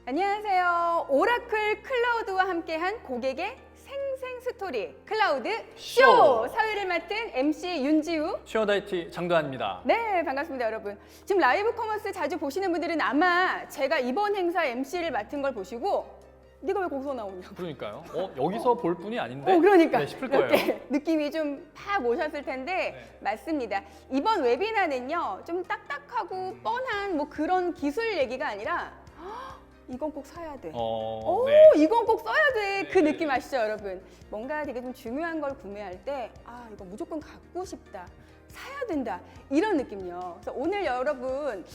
안녕하세요. 오라클 클라우드와 함께한 고객의 생생 스토리 클라우드 쇼! 쇼! 사회를 맡은 MC 윤지우. 취업 IT 장도환입니다. 네, 반갑습니다, 여러분. 지금 라이브 커머스 자주 보시는 분들은 아마 제가 이번 행사 MC를 맡은 걸 보시고 네가 왜 거기서 나오냐고. 그러니까요. 여기서 볼 분이 아닌데? 그러니까 네, 싶을 거예요. 이렇게 느낌이 좀 팍 오셨을 텐데 네. 맞습니다. 이번 웨비나는요, 좀 딱딱하고 뻔한 뭐 그런 기술 얘기가 아니라 이건 꼭 사야 돼. 오, 네. 이건 꼭 써야 돼. 그 네. 느낌 아시죠, 여러분? 뭔가 되게 좀 중요한 걸 구매할 때, 아, 이거 무조건 갖고 싶다. 사야 된다. 이런 느낌이요. 그래서 오늘 여러분,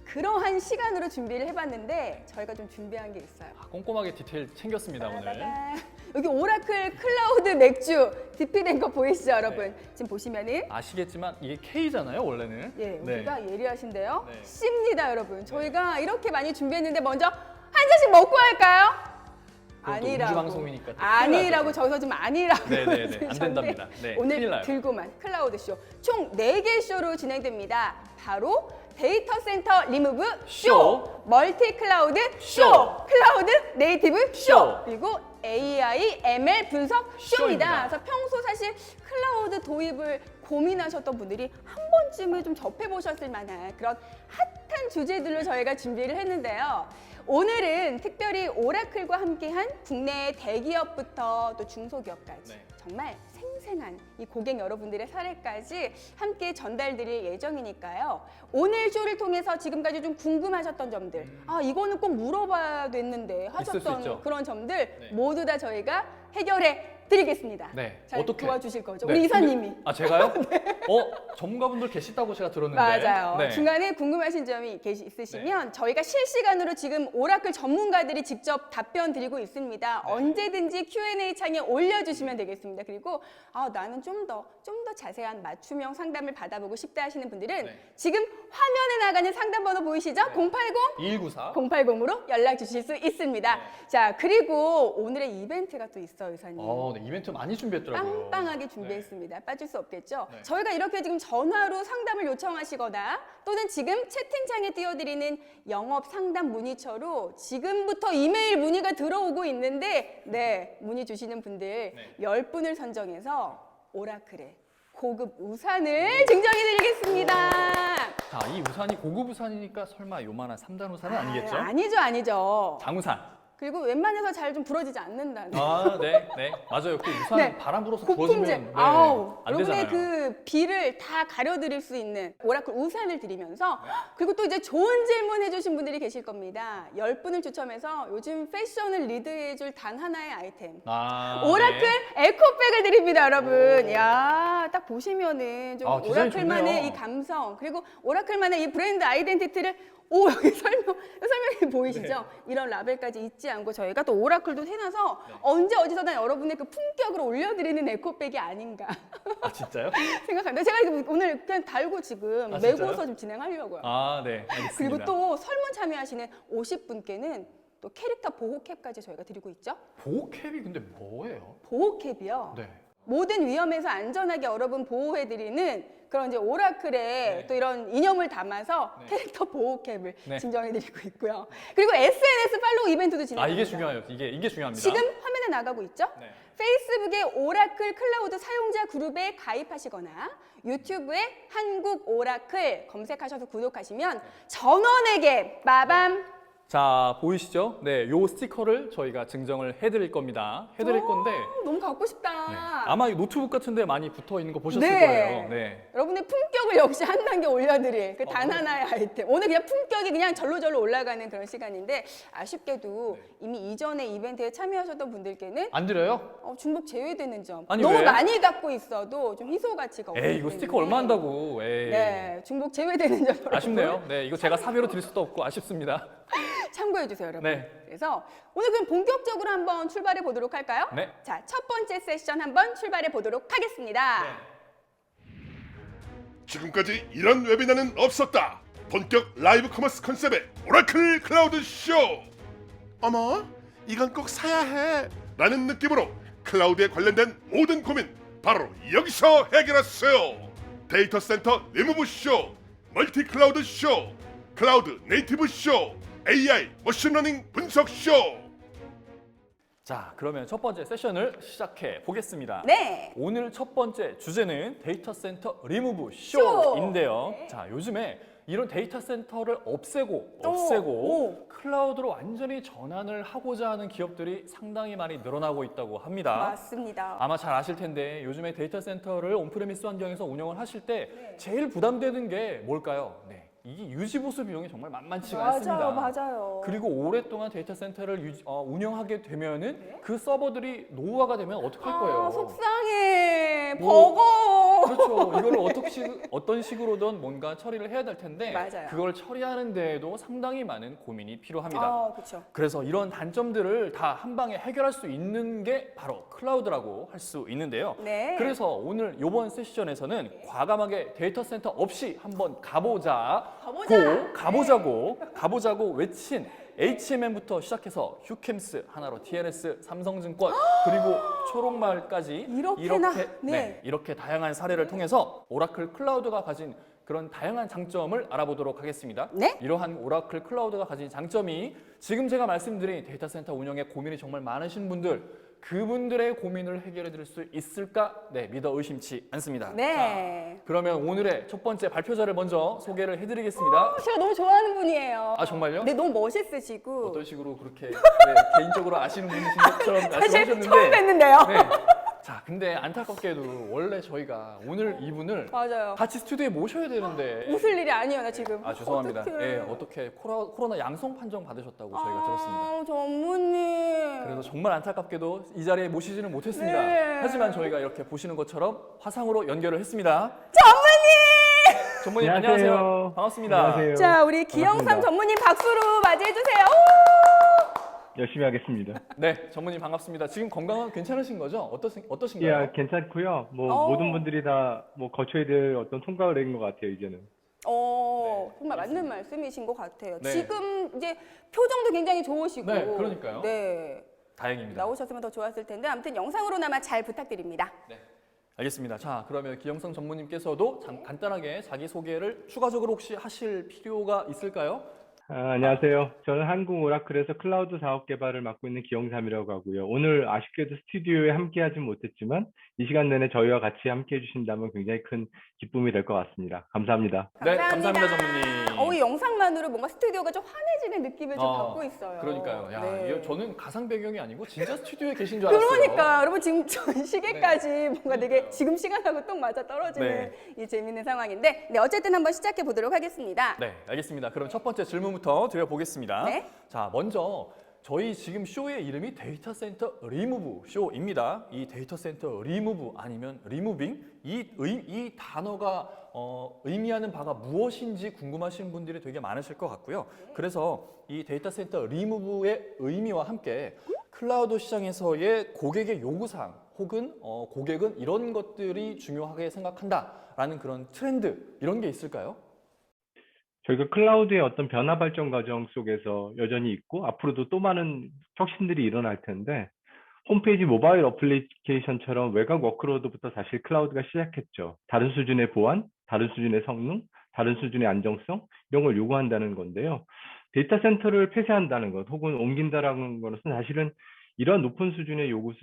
그러한 시간으로 준비를 해봤는데, 저희가 좀 준비한 게 있어요. 꼼꼼하게 디테일 챙겼습니다, 오늘. 따다단. 여기 오라클 클라우드 맥주 디피된 거 보이시죠, 여러분? 지금 보시면은. 아시겠지만 이게 K잖아요, 원래는. 예, 네. 여기가 예리하신데요. 네. C입니다, 여러분. 저희가 이렇게 많이 준비했는데 먼저 한 잔씩 먹고 할까요? 음주 방송이니까 또 아니라고 큰일 저기서 좀 아니라고 네네네, 안 해주셨는데 된답니다. 네, 큰일 오늘 나요. 들고만 클라우드 쇼 총 4개 쇼로 진행됩니다. 바로 데이터 센터 리무브 쇼, 쇼, 멀티 클라우드 쇼, 쇼, 클라우드 네이티브 쇼, 쇼, 그리고 AI, ML 분석 쇼입니다. 쇼입니다. 그래서 평소 사실 클라우드 도입을 고민하셨던 분들이 한 번쯤은 좀 접해보셨을 만한 그런 핫한 주제들로 저희가 준비를 했는데요. 오늘은 특별히 오라클과 함께한 국내 대기업부터 또 중소기업까지 네. 정말 생생한 이 고객 여러분들의 사례까지 함께 전달드릴 예정이니까요. 오늘 쇼를 통해서 지금까지 좀 궁금하셨던 점들, 아 이거는 꼭 물어봐야 됐는데 있을 수 하셨던 있죠. 그런 점들 네. 모두 다 저희가 해결해 드리겠습니다. 네. 잘 어떻게? 도와주실 거죠? 네. 우리 이사님이. 아, 제가요? 전문가분들 계시다고 제가 들었는데. 맞아요. 네. 중간에 궁금하신 점이 있으시면 저희가 실시간으로 지금 오라클 전문가들이 직접 답변 드리고 있습니다. 네. 언제든지 Q&A 창에 올려주시면 되겠습니다. 그리고 나는 좀 더 자세한 맞춤형 상담을 받아보고 싶다 하시는 분들은 네. 지금 화면에 나가는 상담 번호 보이시죠? 080 2194. 080으로 연락 주실 수 있습니다. 네. 자, 그리고 오늘의 이벤트가 또 있어요, 의사님. 네, 이벤트 많이 준비했더라고요. 빵빵하게 준비했습니다. 빠질 수 없겠죠? 네. 저희가 이렇게 지금 전화로 상담을 요청하시거나 또는 지금 채팅창에 띄워드리는 영업 상담 문의처로 지금부터 이메일 문의가 들어오고 있는데 네, 문의 주시는 분들 10분을 선정해서 오라클의 고급 우산을 증정해드리겠습니다. 자, 이 우산이 고급 우산이니까 설마 요만한 3단 우산은 아니겠죠? 아니죠. 장우산. 그리고 웬만해서 잘 좀 부러지지 않는다는. 네. 맞아요. 그 우산 네. 바람 불어서 고품질. 부러지면 안 여러분의 되잖아요. 그 비를 다 가려드릴 수 있는 오라클 우산을 드리면서 그리고 또 이제 좋은 질문 해주신 분들이 계실 겁니다. 10분을 추첨해서 요즘 패션을 리드해줄 단 하나의 아이템. 오라클 네. 에코백을 드립니다, 여러분. 야, 딱 보시면은 좀 디자인 오라클만의 좋네요. 이 감성 그리고 오라클만의 이 브랜드 아이덴티티를 여기 설명이 보이시죠? 이런 라벨까지 잊지 않고 저희가 또 오라클도 해놔서 언제 어디서나 여러분의 그 품격을 올려드리는 에코백이 아닌가 아, 진짜요? 생각합니다. 제가 이거 오늘 그냥 달고 지금 아, 진짜요? 메고서 좀 진행하려고요. 네. 알겠습니다. 그리고 또 설문 참여하시는 50분께는 또 캐릭터 보호캡까지 저희가 드리고 있죠. 보호캡이 근데 뭐예요? 보호캡이요. 네. 모든 위험에서 안전하게 여러분 보호해드리는 그런 이제 오라클의 또 이런 이념을 담아서 캐릭터 보호캡을 증정해드리고 있고요. 그리고 SNS 팔로우 이벤트도 진행합니다. 이게 중요해요. 이게 중요합니다. 지금 화면에 나가고 있죠? 네. 페이스북의 오라클 클라우드 사용자 그룹에 가입하시거나 유튜브에 한국 오라클 검색하셔서 구독하시면 전원에게 빠밤 자, 보이시죠? 네, 요 스티커를 저희가 증정을 해드릴 겁니다. 해드릴 건데 너무 갖고 싶다. 아마 이 노트북 같은데 많이 붙어 있는 거 보셨을 네. 거예요. 네. 여러분의 품격을 역시 한 단계 올려드릴 그 단 하나의 아이템. 오늘 그냥 품격이 그냥 절로 올라가는 그런 시간인데 아쉽게도 이미 이전에 이벤트에 참여하셨던 분들께는 안 드려요? 중복 제외되는 점. 아니, 너무 왜? 많이 갖고 있어도 좀 희소 가치가 없기 이거 스티커 얼마 한다고. 네, 중복 제외되는 점. 여러분 아쉽네요. 네, 이거 제가 사비로 드릴 수도 없고 아쉽습니다. 참고해 주세요, 여러분. 네. 그래서 오늘 그럼 본격적으로 한번 출발해 보도록 할까요? 네. 자, 첫 번째 세션 한번 출발해 보도록 하겠습니다. 지금까지 이런 웨비나는 없었다. 본격 라이브 커머스 컨셉의 오라클 클라우드 쇼. 어머, 이건 꼭 사야 해. 라는 느낌으로 클라우드에 관련된 모든 고민 바로 여기서 해결하세요. 데이터 센터 리무브 쇼, 멀티 클라우드 쇼, 클라우드 네이티브 쇼, AI 머신러닝 분석 쇼. 자, 그러면 첫 번째 세션을 시작해 보겠습니다. 네. 오늘 첫 번째 주제는 데이터 센터 리무브 쇼! 쇼인데요. 네. 자, 요즘에 이런 데이터 센터를 없애고 오. 클라우드로 완전히 전환을 하고자 하는 기업들이 상당히 많이 늘어나고 있다고 합니다. 맞습니다. 아마 잘 아실 텐데 요즘에 데이터 센터를 온프레미스 환경에서 운영을 하실 때 네. 제일 부담되는 게 뭘까요? 네. 이게 유지 보수 비용이 정말 만만치가 않습니다. 맞아요. 그리고 오랫동안 데이터 센터를 운영하게 되면은 네. 그 서버들이 노후화가 되면 어떡할 거예요? 속상해. 뭐, 버거. 그렇죠. 이걸 어떤 식으로든 뭔가 처리를 해야 될 텐데 맞아요. 그걸 처리하는 데에도 상당히 많은 고민이 필요합니다. 그렇죠. 그래서 이런 단점들을 다 한 방에 해결할 수 있는 게 바로 클라우드라고 할 수 있는데요. 네. 그래서 오늘 이번 세션에서는 과감하게 데이터 센터 없이 한번 가보자고 외친 HMM부터 시작해서 휴캠스, 하나로 TNS, 삼성증권 그리고 초록마을까지 이렇게나? 네. 이렇게 다양한 사례를 통해서 오라클 클라우드가 가진 그런 다양한 장점을 알아보도록 하겠습니다. 네. 이러한 오라클 클라우드가 가진 장점이 지금 제가 말씀드린 데이터 센터 운영에 고민이 정말 많으신 분들 그분들의 고민을 해결해 드릴 수 있을까? 네, 믿어 의심치 않습니다. 네. 자, 그러면 오늘의 첫 번째 발표자를 먼저 소개를 해드리겠습니다. 제가 너무 좋아하는 분이에요. 아, 정말요? 네, 너무 멋있으시고. 어떤 식으로 그렇게 개인적으로 아시는 분이신 것처럼 사실 말씀하셨는데 처음 뵀는데요. 네. 자, 근데 안타깝게도 원래 저희가 오늘 이분을 맞아요. 같이 스튜디오에 모셔야 되는데 웃을 일이 아니에요, 나 지금. 아, 죄송합니다. 어떡해. 예, 어떻게 코로나 양성 판정 받으셨다고 저희가 들었습니다. 전무님. 그래서 정말 안타깝게도 이 자리에 모시지는 못했습니다. 네. 하지만 저희가 이렇게 보시는 것처럼 화상으로 연결을 했습니다. 전무님! 전무님 안녕하세요. 안녕하세요. 반갑습니다. 안녕하세요. 자, 우리 기영삼 반갑습니다. 전무님 박수로 맞이해주세요. 열심히 하겠습니다. 네, 전무님 반갑습니다. 지금 건강은 괜찮으신 거죠? 어떠신가요? 예, 괜찮고요. 뭐 어. 모든 분들이 다 뭐 거쳐야 될 어떤 통과를 내린 것 같아요, 이제는. 정말 맞는 말씀이신 것 같아요. 네. 지금 이제 표정도 굉장히 좋으시고. 네, 그러니까요. 네. 다행입니다. 나오셨으면 더 좋았을 텐데 아무튼 영상으로나마 잘 부탁드립니다. 네. 알겠습니다. 자, 그러면 기영성 전무님께서도 간단하게 자기 소개를 추가적으로 혹시 하실 필요가 있을까요? 안녕하세요. 저는 한국 오라클에서 클라우드 사업 개발을 맡고 있는 기영삼이라고 하고요. 오늘 아쉽게도 스튜디오에 함께하진 못했지만 이 시간 내내 저희와 같이 함께해 주신다면 굉장히 큰 기쁨이 될 것 같습니다. 감사합니다. 네, 감사합니다, 전무님. 이 영상만으로 뭔가 스튜디오가 좀 환해지는 느낌을 좀 받고 있어요. 그러니까요. 야, 네. 이거 저는 가상 배경이 아니고 진짜 스튜디오에 계신 줄 알았어요. 그러니까 여러분 지금 전 시계까지 뭔가 되게 지금 시간하고 똑 맞아 떨어지는 이 재밌는 상황인데 네 어쨌든 한번 시작해 보도록 하겠습니다. 네, 알겠습니다. 그럼 첫 번째 질문부터 드려보겠습니다. 네. 자, 먼저 저희 지금 쇼의 이름이 데이터 센터 리무브 쇼입니다. 이 데이터 센터 리무브 아니면 리무빙 이 단어가 의미하는 바가 무엇인지 궁금하신 분들이 되게 많으실 것 같고요. 그래서 이 데이터 센터 리무브의 의미와 함께 클라우드 시장에서의 고객의 요구사항 혹은 고객은 이런 것들이 중요하게 생각한다라는 그런 트렌드 이런 게 있을까요? 저희가 클라우드의 어떤 변화 발전 과정 속에서 여전히 있고 앞으로도 또 많은 혁신들이 일어날 텐데 홈페이지 모바일 어플리케이션처럼 외곽 워크로드부터 사실 클라우드가 시작했죠. 다른 수준의 보안, 다른 수준의 성능, 다른 수준의 안정성 이런 걸 요구한다는 건데요. 데이터 센터를 폐쇄한다는 것 혹은 옮긴다라는 것은 사실은 이런 높은 수준의 요구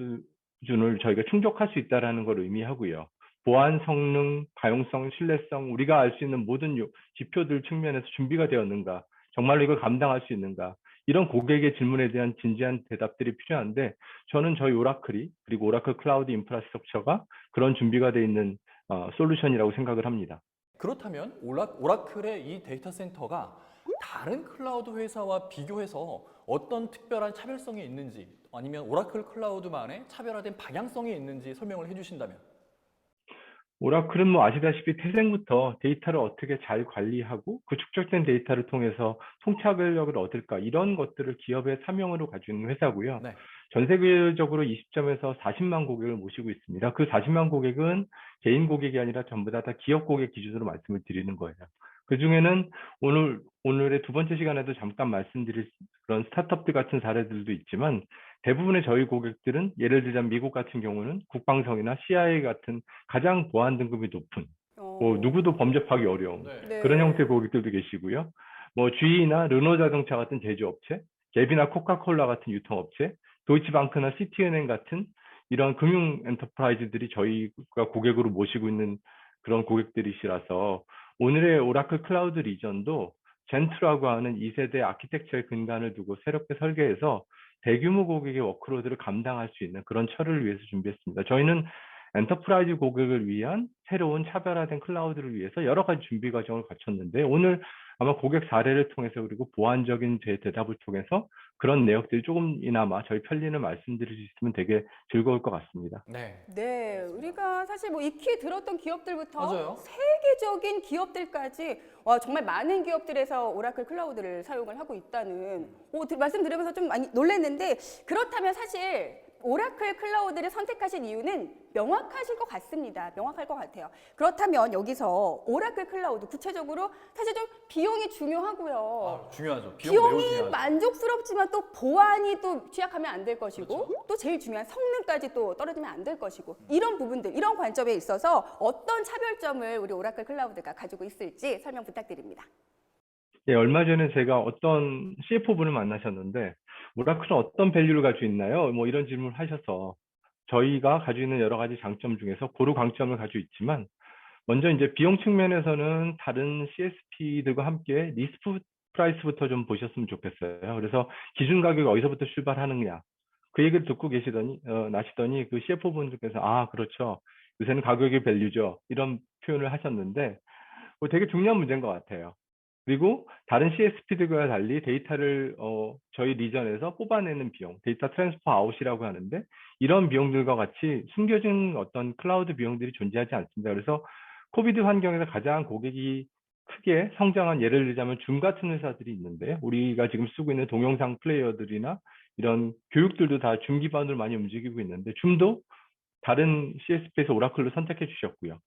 수준을 저희가 충족할 수 있다는 걸 의미하고요. 보안, 성능, 가용성, 신뢰성, 우리가 알 수 있는 모든 지표들 측면에서 준비가 되었는가, 정말로 이걸 감당할 수 있는가, 이런 고객의 질문에 대한 진지한 대답들이 필요한데 저는 저희 오라클이 그리고 오라클 클라우드 인프라스트럭처가 그런 준비가 되어 있는 솔루션이라고 생각을 합니다. 그렇다면 오라클의 이 데이터 센터가 다른 클라우드 회사와 비교해서 어떤 특별한 차별성이 있는지 아니면 오라클 클라우드만의 차별화된 방향성이 있는지 설명을 해주신다면. 오라클은 뭐 아시다시피 태생부터 데이터를 어떻게 잘 관리하고 그 축적된 데이터를 통해서 통찰력을 얻을까 이런 것들을 기업의 사명으로 가지고 있는 회사고요. 네. 전 세계적으로 20점에서 40만 고객을 모시고 있습니다. 그 40만 고객은 개인 고객이 아니라 전부 다 기업 고객 기준으로 말씀을 드리는 거예요. 그 중에는 오늘의 두 번째 시간에도 잠깐 말씀드릴 그런 스타트업들 같은 사례들도 있지만 대부분의 저희 고객들은 예를 들자면 미국 같은 경우는 국방성이나 CIA 같은 가장 보안 등급이 높은 누구도 범접하기 어려운 네. 네. 그런 형태의 고객들도 계시고요. 뭐 GE나 르노 자동차 같은 제조업체, 갭이나 코카콜라 같은 유통업체, 도이치방크나 시티은행 같은 이런 금융 엔터프라이즈들이 저희가 고객으로 모시고 있는 그런 고객들이시라서 오늘의 오라클 클라우드 리전도 젠투라고 하는 2세대 아키텍처의 근간을 두고 새롭게 설계해서 대규모 고객의 워크로드를 감당할 수 있는 그런 처리를 위해서 준비했습니다. 저희는 엔터프라이즈 고객을 위한 새로운 차별화된 클라우드를 위해서 여러 가지 준비 과정을 거쳤는데 오늘 아마 고객 사례를 통해서 그리고 보완적인 제 대답을 통해서 그런 내역들이 조금이나마 저희 편리는 말씀드릴 수 있으면 되게 즐거울 것 같습니다. 네. 네, 우리가 사실 뭐 익히 들었던 기업들부터 맞아요. 세계적인 기업들까지 와 정말 많은 기업들에서 오라클 클라우드를 사용을 하고 있다는 말씀 들으면서 좀 많이 놀랐는데 그렇다면 사실 오라클 클라우드를 선택하신 이유는 명확하실 것 같습니다. 명확할 것 같아요. 그렇다면 여기서 오라클 클라우드 구체적으로 사실 좀 비용이 중요하고요. 중요하죠. 비용 매우 비용이 중요하죠. 만족스럽지만 또 보안이 또 취약하면 안 될 것이고 또 제일 중요한 성능까지 또 떨어지면 안 될 것이고 이런 부분들, 이런 관점에 있어서 어떤 차별점을 우리 오라클 클라우드가 가지고 있을지 설명 부탁드립니다. 예, 얼마 전에 제가 어떤 CFO분을 만나셨는데 오라클은 어떤 밸류를 가지고 있나요? 뭐 이런 질문을 하셔서 저희가 가지고 있는 여러 가지 장점 중에서 고루 강점을 가지고 있지만 먼저 이제 비용 측면에서는 다른 CSP들과 함께 리스트 프라이스부터 좀 보셨으면 좋겠어요. 그래서 기준 가격이 어디서부터 출발하느냐 그 얘기를 듣고 나시더니 그 CFO분들께서 아 그렇죠. 요새는 가격이 밸류죠. 이런 표현을 하셨는데 되게 중요한 문제인 것 같아요. 그리고 다른 CSP들과 달리 데이터를 저희 리전에서 뽑아내는 비용, 데이터 트랜스퍼 아웃이라고 하는데 이런 비용들과 같이 숨겨진 어떤 클라우드 비용들이 존재하지 않습니다. 그래서 코비드 환경에서 가장 고객이 크게 성장한 예를 들자면 줌 같은 회사들이 있는데 우리가 지금 쓰고 있는 동영상 플레이어들이나 이런 교육들도 다 줌 기반으로 많이 움직이고 있는데 줌도 다른 CSP에서 오라클로 선택해 주셨고요.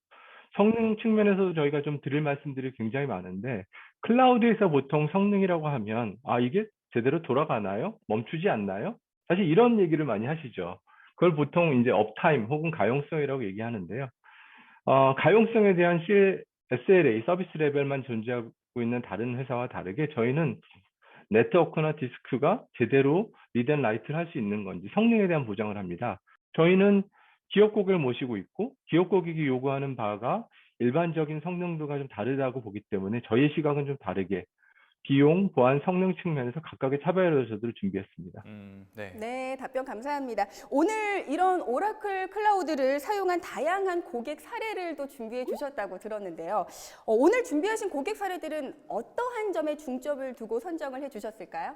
성능 측면에서도 저희가 좀 드릴 말씀들이 굉장히 많은데 클라우드에서 보통 성능이라고 하면 이게 제대로 돌아가나요? 멈추지 않나요? 사실 이런 얘기를 많이 하시죠. 그걸 보통 이제 업타임 혹은 가용성이라고 얘기하는데요. 가용성에 대한 SLA, 서비스 레벨만 존재하고 있는 다른 회사와 다르게 저희는 네트워크나 디스크가 제대로 리드 앤 라이트를 할 수 있는 건지 성능에 대한 보장을 합니다. 저희는 기업 고객을 모시고 있고 기업 고객이 요구하는 바가 일반적인 성능도가 좀 다르다고 보기 때문에 저희의 시각은 좀 다르게 비용, 보안, 성능 측면에서 각각의 차별 요소들을 준비했습니다. 네. 네, 답변 감사합니다. 오늘 이런 오라클 클라우드를 사용한 다양한 고객 사례를 또 준비해 주셨다고 들었는데요. 오늘 준비하신 고객 사례들은 어떠한 점에 중점을 두고 선정을 해 주셨을까요?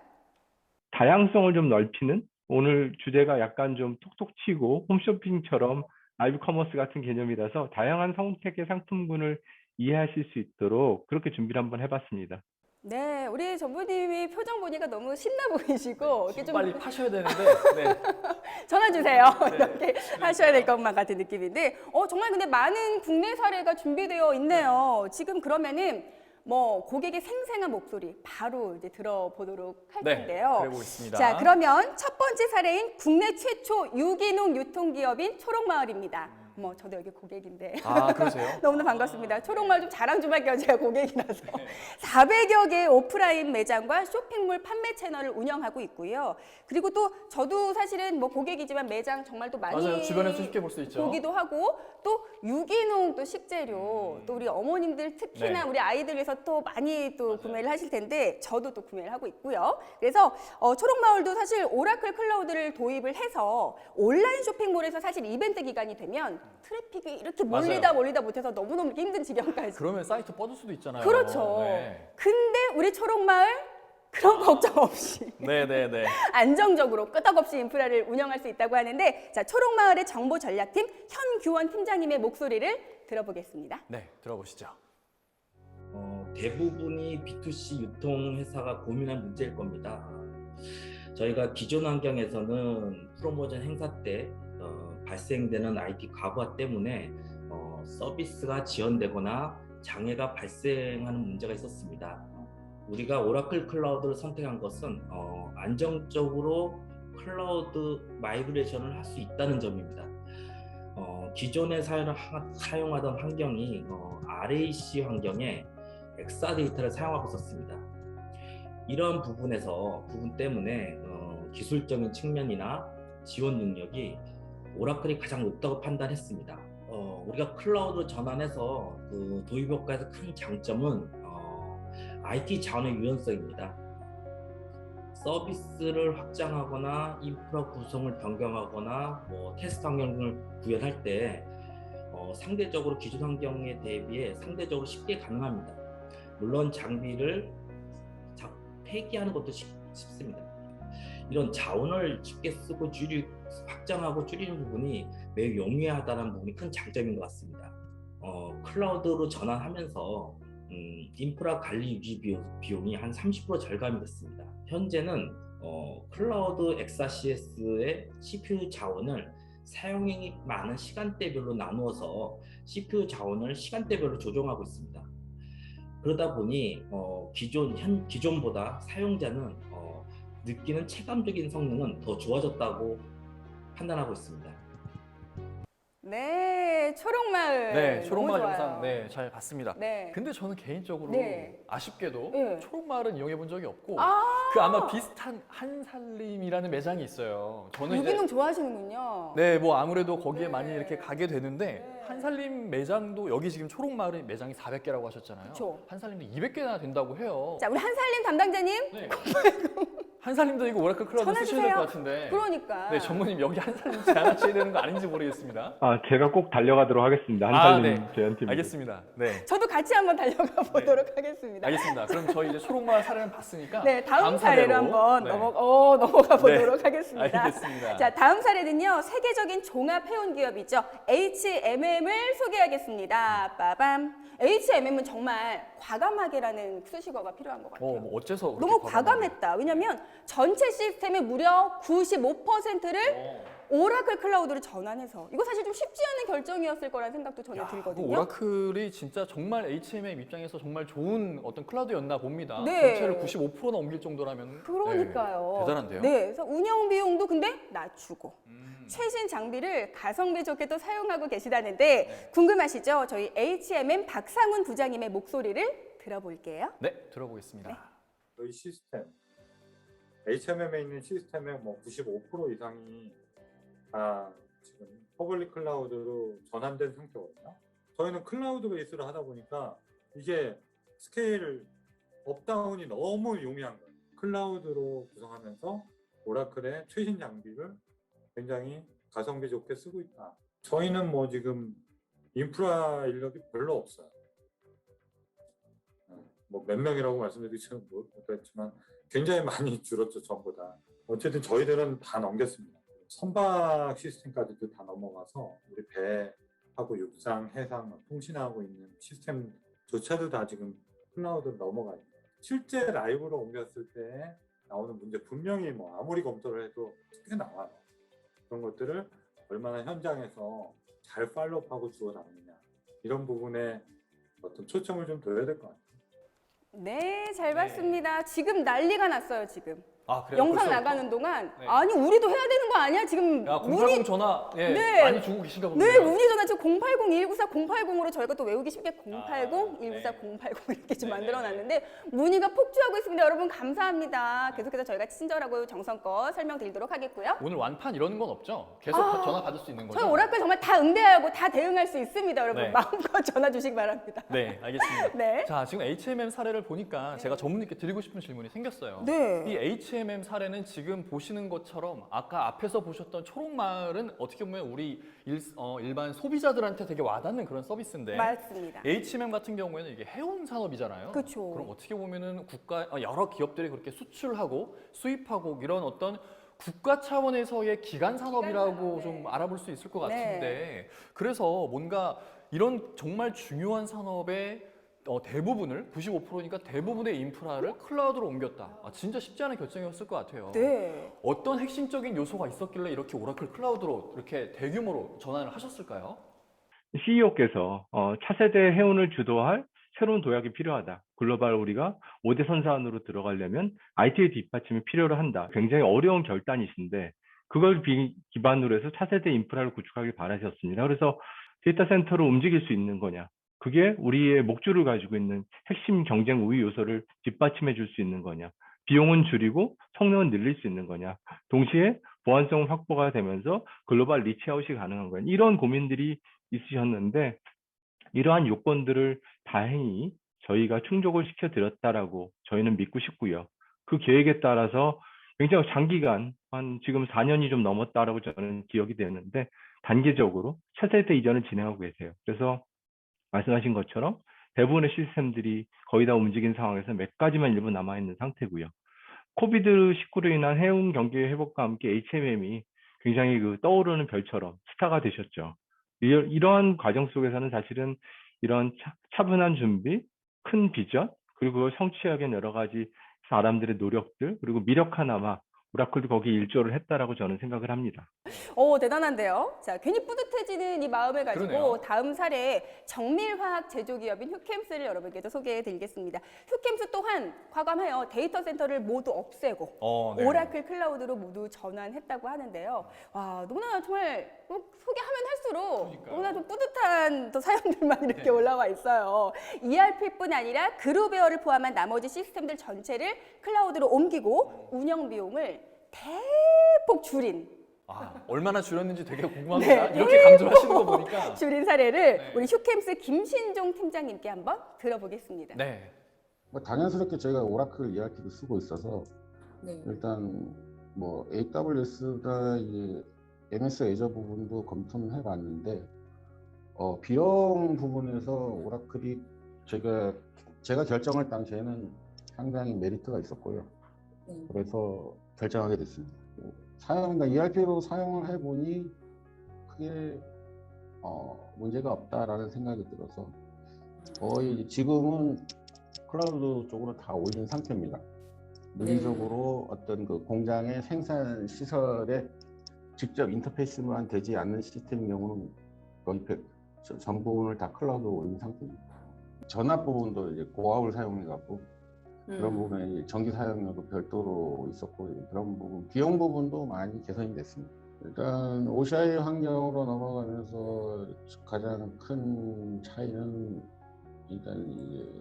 다양성을 좀 넓히는 오늘 주제가 약간 좀 톡톡 치고 홈쇼핑처럼 라이브 커머스 같은 개념이라서 다양한 선택의 상품군을 이해하실 수 있도록 그렇게 준비를 한번 해봤습니다. 네, 우리 전부님이 표정 보니까 너무 신나 보이시고 이렇게 좀 빨리 파셔야 되는데. 네. 전화 주세요. 네. 이렇게 하셔야 될 것만 같은 느낌인데, 정말 근데 많은 국내 사례가 준비되어 있네요. 지금 그러면은 뭐 고객의 생생한 목소리 바로 이제 들어보도록 할 네, 텐데요. 그래 보겠습니다. 자, 그러면 첫 번째 사례인 국내 최초 유기농 유통기업인 초록마을입니다. 저도 여기 고객인데. 그러세요? 너무나 반갑습니다. 초록마을 좀 자랑 좀 할게요. 제가 고객이라서. 400여 개의 오프라인 매장과 쇼핑몰 판매 채널을 운영하고 있고요. 그리고 또 저도 사실은 뭐 고객이지만 매장 정말 또 많이 맞아요. 주변에서 쉽게 볼 수 있죠. 보기도 하고 또 유기농 또 식재료 또 우리 어머님들 특히나 네. 우리 아이들 위해서 또 많이 또 구매를 하실 텐데 저도 또 구매를 하고 있고요. 그래서 초록마을도 사실 오라클 클라우드를 도입을 해서 온라인 쇼핑몰에서 사실 이벤트 기간이 되면 트래픽이 이렇게 몰리다 못해서 너무너무 힘든 지경까지. 그러면 사이트 뻗을 수도 있잖아요. 그렇죠. 네. 근데 우리 초록마을 그런 걱정 없이 네네네. 안정적으로 끄떡없이 인프라를 운영할 수 있다고 하는데 자 초록마을의 정보전략팀 현규원 팀장님의 목소리를 들어보겠습니다. 네, 들어보시죠. 대부분이 B2C 유통회사가 고민한 문제일 겁니다. 저희가 기존 환경에서는 프로모션 행사 때 발생되는 IT 과부하 때문에 서비스가 지연되거나 장애가 발생하는 문제가 있었습니다. 우리가 오라클 클라우드를 선택한 것은 안정적으로 클라우드 마이그레이션을 할 수 있다는 점입니다. 기존에 사용하던 환경이 RAC 환경에 엑사 데이터를 사용하고 있었습니다. 이런 부분 때문에 기술적인 측면이나 지원 능력이 오라클이 가장 높다고 판단했습니다. 우리가 클라우드 전환해서 그 도입 효과에서 큰 장점은 IT 자원의 유연성입니다. 서비스를 확장하거나 인프라 구성을 변경하거나 뭐 테스트 환경을 구현할 때 상대적으로 기존 환경에 대비해 상대적으로 쉽게 가능합니다. 물론 장비를 폐기하는 것도 쉽습니다. 이런 자원을 쉽게 쓰고 확장하고 줄이는 부분이 매우 용이하다는 부분이 큰 장점인 것 같습니다. 클라우드로 전환하면서 인프라 관리 유지 비용이 한 30% 절감이 됐습니다. 현재는 클라우드 엑사시스의 CPU 자원을 사용이 많은 시간대별로 나누어서 CPU 자원을 시간대별로 조정하고 있습니다. 그러다 보니 기존보다 사용자는 느끼는 체감적인 성능은 더 좋아졌다고 판단하고 있습니다. 네, 초록마을. 네, 너무 초록마을 좋아요. 영상 네, 잘 봤습니다. 네. 근데 저는 개인적으로 네. 아쉽게도 네. 초록마을은 이용해 본 적이 없고 아, 그 아마 비슷한 한살림이라는 매장이 있어요. 저는 이제 유기농 좋아하시는군요. 네, 뭐 아무래도 거기에 네. 많이 이렇게 가게 되는데 네. 한살림 매장도 여기 지금 초록마을에 매장이 400개라고 하셨잖아요. 그쵸. 한살림도 200개나 된다고 해요. 자, 우리 한살림 담당자님. 네. 한살림도 이거 오라클 클라우드 전화 쓰셔야 될 주세요. 것 같은데. 그러니까. 네, 전무님 여기 한살림 제안하셔야 되는 거 아닌지 모르겠습니다. 제가 꼭 달려가도록 하겠습니다. 아, 한살림 네. 제안팀. 알겠습니다. 네. 저도 같이 한번 달려가 보도록 하겠습니다. 알겠습니다. 그럼 저희 이제 초록마을 사례는 봤으니까 네, 다음 사례로 한번 네. 넘어가 보도록 네. 하겠습니다. 알겠습니다. 자, 다음 사례는요. 세계적인 종합 회원 기업이죠. HMM을 소개하겠습니다. 빠밤. HMM은 정말 과감하게라는 수식어가 필요한 것 같아요. 뭐 어째서 그렇게 너무 과감하게? 과감했다. 왜냐하면 전체 시스템의 무려 95%를 오라클 클라우드로 전환해서 이거 사실 좀 쉽지 않은 결정이었을 거라는 생각도 저는 뭐 들거든요. 오라클이 진짜 정말 HMM 입장에서 정말 좋은 어떤 클라우드였나 봅니다. 네. 전체를 95%나 옮길 정도라면 그러니까요. 네, 대단한데요. 네, 그래서 운영 비용도 근데 낮추고 최신 장비를 가성비 좋게 또 사용하고 계시다는데 궁금하시죠? 저희 HMM 박상훈 부장님의 목소리를 들어볼게요. 네, 들어보겠습니다. 저희 시스템, HMM에 있는 시스템의 뭐 95% 이상이 다 지금 퍼블릭 클라우드로 전환된 상태거든요. 저희는 클라우드 베이스를 하다 보니까 이게 스케일 업다운이 너무 용이한 거예요. 클라우드로 구성하면서 오라클의 최신 장비를 굉장히 가성비 좋게 쓰고 있다. 저희는 뭐 지금 인프라 인력이 별로 없어요. 뭐 몇 명이라고 말씀드리지는 못했지만 굉장히 많이 줄었죠, 전보다. 어쨌든 저희들은 다 넘겼습니다. 선박 시스템까지도 다 넘어가서 우리 배하고 육상, 해상, 통신하고 있는 시스템조차도 다 지금 클라우드로 넘어가 있어요. 실제 라이브로 옮겼을 때 나오는 문제 분명히 뭐 아무리 검토를 해도 꽤 나와요. 그런 것들을 얼마나 현장에서 잘 팔로우하고 주워 담느냐 이런 부분에 어떤 초점을 좀 둬야 될 것 같아요. 네, 잘 봤습니다. 지금 난리가 났어요, 지금. 아, 그래요? 영상 벌써부터? 나가는 동안 네. 아니 우리도 해야 되는 거 아니야? 지금 야, 080 전화 예, 네. 많이 주고 계신가 봅니다. 네, 문의 전화 지금 080-194-080으로 저희가 또 외우기 쉽게 080-194-080 네. 이렇게 좀 네, 만들어놨는데 문의가 폭주하고 있습니다. 여러분 감사합니다. 계속해서 저희가 친절하고 정성껏 설명드리도록 하겠고요. 오늘 완판 이런 건 없죠? 계속 전화 받을 수 있는 거죠? 저희 오라클 정말 다 응대하고 다 대응할 수 있습니다. 여러분 네. 마음껏 전화 주시기 바랍니다. 네, 알겠습니다. 네. 자, 지금 HMM 사례를 보니까 제가 전문님께 드리고 싶은 질문이 생겼어요. 네. 이 HMM 사례는 지금 보시는 것처럼 아까 앞에서 보셨던 초록마을은 어떻게 보면 우리 일반 소비자들한테 되게 와닿는 그런 서비스인데 맞습니다. HMM 같은 경우에는 이게 해운 산업이잖아요. 그쵸. 그럼 어떻게 보면은 여러 기업들이 그렇게 수출하고 수입하고 이런 어떤 국가 차원에서의 기간 산업이라고 네. 좀 알아볼 수 있을 것 네. 같은데 그래서 뭔가 이런 정말 중요한 산업의 대부분을 95%니까 대부분의 인프라를 클라우드로 옮겼다. 진짜 쉽지 않은 결정이었을 것 같아요. 네. 어떤 핵심적인 요소가 있었길래 이렇게 오라클 클라우드로 이렇게 대규모로 전환을 하셨을까요? CEO께서 차세대 해운을 주도할 새로운 도약이 필요하다. 글로벌 우리가 5대 선사안으로 들어가려면 IT의 뒷받침이 필요로 한다. 굉장히 어려운 결단이신데 그걸 기반으로 해서 차세대 인프라를 구축하길 바라셨습니다. 그래서 데이터 센터로 움직일 수 있는 거냐. 그게 우리의 목줄을 가지고 있는 핵심 경쟁 우위 요소를 뒷받침해 줄 수 있는 거냐. 비용은 줄이고 성능은 늘릴 수 있는 거냐. 동시에 보안성 확보가 되면서 글로벌 리치아웃이 가능한 거냐. 이런 고민들이 있으셨는데 이러한 요건들을 다행히 저희가 충족을 시켜드렸다라고 저희는 믿고 싶고요. 그 계획에 따라서 굉장히 장기간, 한 지금 4년이 좀 넘었다라고 저는 기억이 되는데 단계적으로 차세대 이전을 진행하고 계세요. 그래서 말씀하신 것처럼 대부분의 시스템들이 거의 다 움직인 상황에서 몇 가지만 일부 남아있는 상태고요. 코비드19로 인한 해운 경기 회복과 함께 HMM이 굉장히 그 떠오르는 별처럼 스타가 되셨죠. 이러한 과정 속에서는 사실은 이런 차분한 준비, 큰 비전, 그리고 그걸 성취하기 위한 여러 가지 사람들의 노력들, 그리고 미력 하나마 오라클도 거기에 일조를 했다라고 저는 생각을 합니다. 대단한데요. 자, 괜히 뿌듯해지는 이 마음을 가지고 그러네요. 다음 사례 정밀화학 제조기업인 휴캠스를 여러분께도 소개해드리겠습니다. 휴캠스 또한 과감하여 데이터 센터를 모두 없애고 네. 오라클 클라우드로 모두 전환했다고 하는데요. 와, 너무나 정말 소개하면 할수록 그러니까요. 너무나 좀 뿌듯한 또 사연들만 이렇게 네. 올라와 있어요. ERP뿐 아니라 그룹웨어를 포함한 나머지 시스템들 전체를 클라우드로 옮기고 운영 비용을 대폭 줄인 얼마나 줄였는지 되게 궁금합니다. 네. 이렇게 강조하시는 거 보니까. 줄인 사례를 네. 우리 휴캠스 김신종 팀장님께 한번 들어보겠습니다. 네. 뭐 당연스럽게 저희가 오라클 ERP를 쓰고 있어서 네. 일단 뭐 AWS가 이제 MS 애저 부분도 검토는 해봤는데 비용 부분에서 오라클이 제가 결정할 당시에는 상당히 메리트가 있었고요. 그래서 결정하게 됐습니다. 그러니까 ERP로 사용을 해보니 크게 문제가 없다라는 생각이 들어서 거의 지금은 클라우드 쪽으로 다 올린 상태입니다. 물리적으로 어떤 그 공장의 생산 시설에 직접 인터페이스만 되지 않는 시스템인 경우는 거의 전 부분을 다 클라우드로 올린 상태입니다. 전압 부분도 이제 고압을 사용해갖고 그런 부분에 이제 전기 사용료도 별도로 있었고 그런 부분 비용 부분도 많이 개선이 됐습니다. 일단 OCI 환경으로 넘어가면서 가장 큰 차이는 일단 이제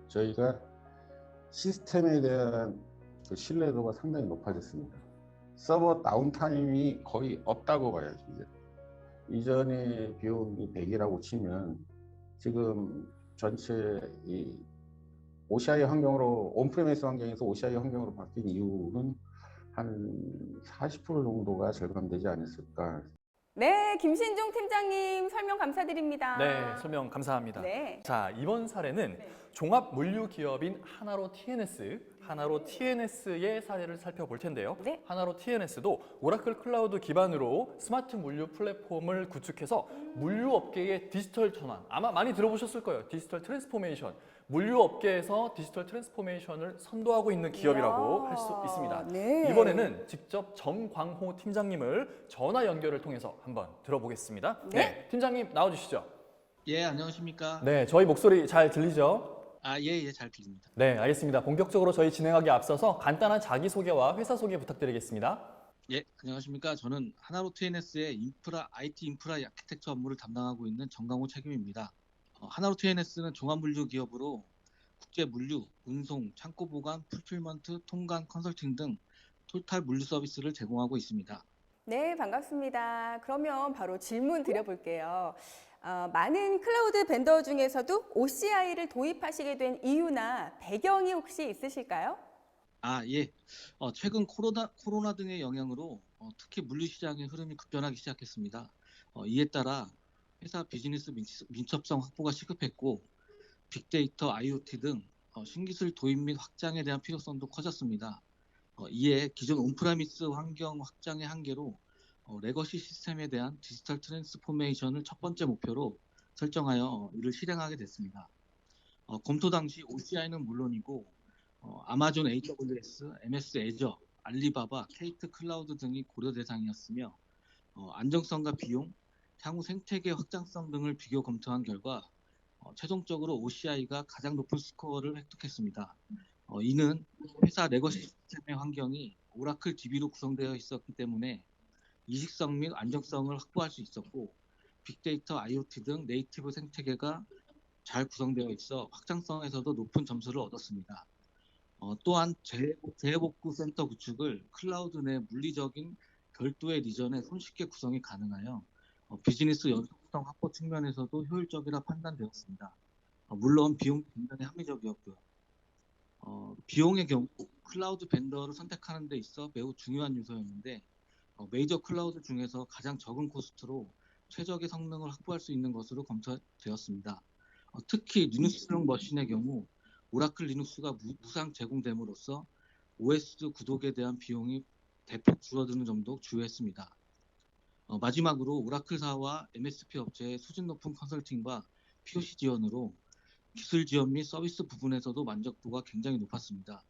저희가 시스템에 대한 그 신뢰도가 상당히 높아졌습니다. 서버 다운타임이 거의 없다고 봐야죠. 이전에 비용이 100이라고 치면 지금 전체 이 OCI 환경으로 온프레미스 환경에서 OCI 환경으로 바뀐 이유는 한 40% 정도가 절감되지 않았을까. 네, 김신종 팀장님 설명 감사드립니다. 네, 설명 감사합니다. 네. 자, 이번 사례는 종합 물류 기업인 하나로 TNS의 사례를 살펴볼 텐데요. 네. 하나로 TNS도 오라클 클라우드 기반으로 스마트 물류 플랫폼을 구축해서 물류 업계의 디지털 전환, 아마 많이 들어보셨을 거예요. 디지털 트랜스포메이션, 물류 업계에서 디지털 트랜스포메이션을 선도하고 있는 기업이라고 할 수 있습니다. 네. 이번에는 직접 정광호 팀장님을 전화 연결을 통해서 한번 들어보겠습니다. 네. 팀장님 나와주시죠. 예, 안녕하십니까? 네, 저희 목소리 잘 들리죠? 예, 잘 들립니다. 네, 알겠습니다. 본격적으로 저희 진행하기 앞서서 간단한 자기소개와 회사 소개 부탁드리겠습니다. 예, 안녕하십니까? 저는 하나로 TNS의 IT 인프라 아키텍처 업무를 담당하고 있는 정강호 책임입니다. 하나로 TNS는 종합물류 기업으로 국제 물류, 운송, 창고 보관, 풀필먼트, 통관, 컨설팅 등 토탈 물류 서비스를 제공하고 있습니다. 네, 반갑습니다. 그러면 바로 질문 드려볼게요. 많은 클라우드 벤더 중에서도 OCI를 도입하시게 된 이유나 배경이 혹시 있으실까요? 예. 최근 코로나 등의 영향으로 특히 물류 시장의 흐름이 급변하기 시작했습니다. 이에 따라 회사 비즈니스 민첩성 확보가 시급했고 빅데이터, IoT 등 신기술 도입 및 확장에 대한 필요성도 커졌습니다. 이에 기존 온프라미스 환경 확장의 한계로 레거시 시스템에 대한 디지털 트랜스포메이션을 첫 번째 목표로 설정하여 이를 실행하게 됐습니다. 검토 당시 OCI는 물론이고 아마존 AWS, MS 애저, 알리바바, 케이트 클라우드 등이 고려 대상이었으며 안정성과 비용, 향후 생태계 확장성 등을 비교 검토한 결과 최종적으로 OCI가 가장 높은 스코어를 획득했습니다. 이는 회사 레거시 시스템의 환경이 오라클 DB로 구성되어 있었기 때문에 이식성 및 안정성을 확보할 수 있었고 빅데이터, IoT 등 네이티브 생태계가 잘 구성되어 있어 확장성에서도 높은 점수를 얻었습니다. 또한 재해복구 센터 구축을 클라우드 내 물리적인 별도의 리전에 손쉽게 구성이 가능하여 비즈니스 연속성 확보 측면에서도 효율적이라 판단되었습니다. 물론 비용이 굉장히 합리적이었고요. 비용의 경우 클라우드 벤더를 선택하는 데 있어 매우 중요한 요소였는데 메이저 클라우드 중에서 가장 적은 코스트로 최적의 성능을 확보할 수 있는 것으로 검토되었습니다. 특히 리눅스용 머신의 경우 오라클 리눅스가 무상 제공됨으로써 OS 구독에 대한 비용이 대폭 줄어드는 점도 주의했습니다. 마지막으로 오라클사와 MSP 업체의 수준 높은 컨설팅과 POC 지원으로 기술 지원 및 서비스 부분에서도 만족도가 굉장히 높았습니다.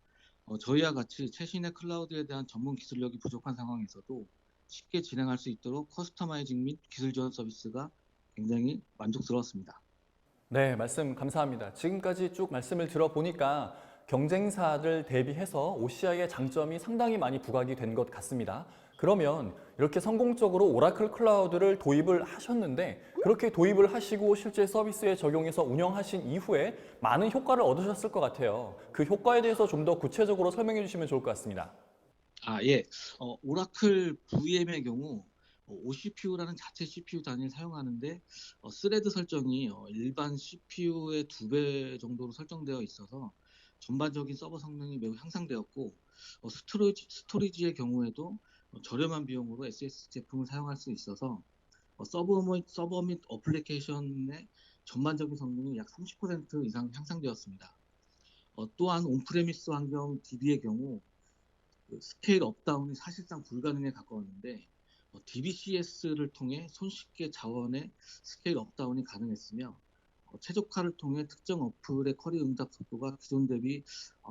저희와 같이 최신의 클라우드에 대한 전문 기술력이 부족한 상황에서도 쉽게 진행할 수 있도록 커스터마이징 및 기술 지원 서비스가 굉장히 만족스러웠습니다. 네, 말씀 감사합니다. 지금까지 쭉 말씀을 들어보니까 경쟁사들 대비해서 OCI의 장점이 상당히 많이 부각이 된 것 같습니다. 그러면 이렇게 성공적으로 오라클 클라우드를 도입을 하셨는데 그렇게 도입을 하시고 실제 서비스에 적용해서 운영하신 이후에 많은 효과를 얻으셨을 것 같아요. 그 효과에 대해서 좀 더 구체적으로 설명해 주시면 좋을 것 같습니다. 예. 오라클 VM의 경우 OCPU라는 자체 CPU 단위를 사용하는데 스레드 설정이 일반 CPU의 2배 정도로 설정되어 있어서 전반적인 서버 성능이 매우 향상되었고 스토리지의 경우에도 저렴한 비용으로 SS 제품을 사용할 수 있어서 서버 및 어플리케이션의 전반적인 성능이 약 30% 이상 향상되었습니다. 또한 온프레미스 환경 DB의 경우 스케일 업다운이 사실상 불가능에 가까웠는데 DBCS를 통해 손쉽게 자원의 스케일 업다운이 가능했으며 최적화를 통해 특정 어플의 쿼리 응답 속도가 기존 대비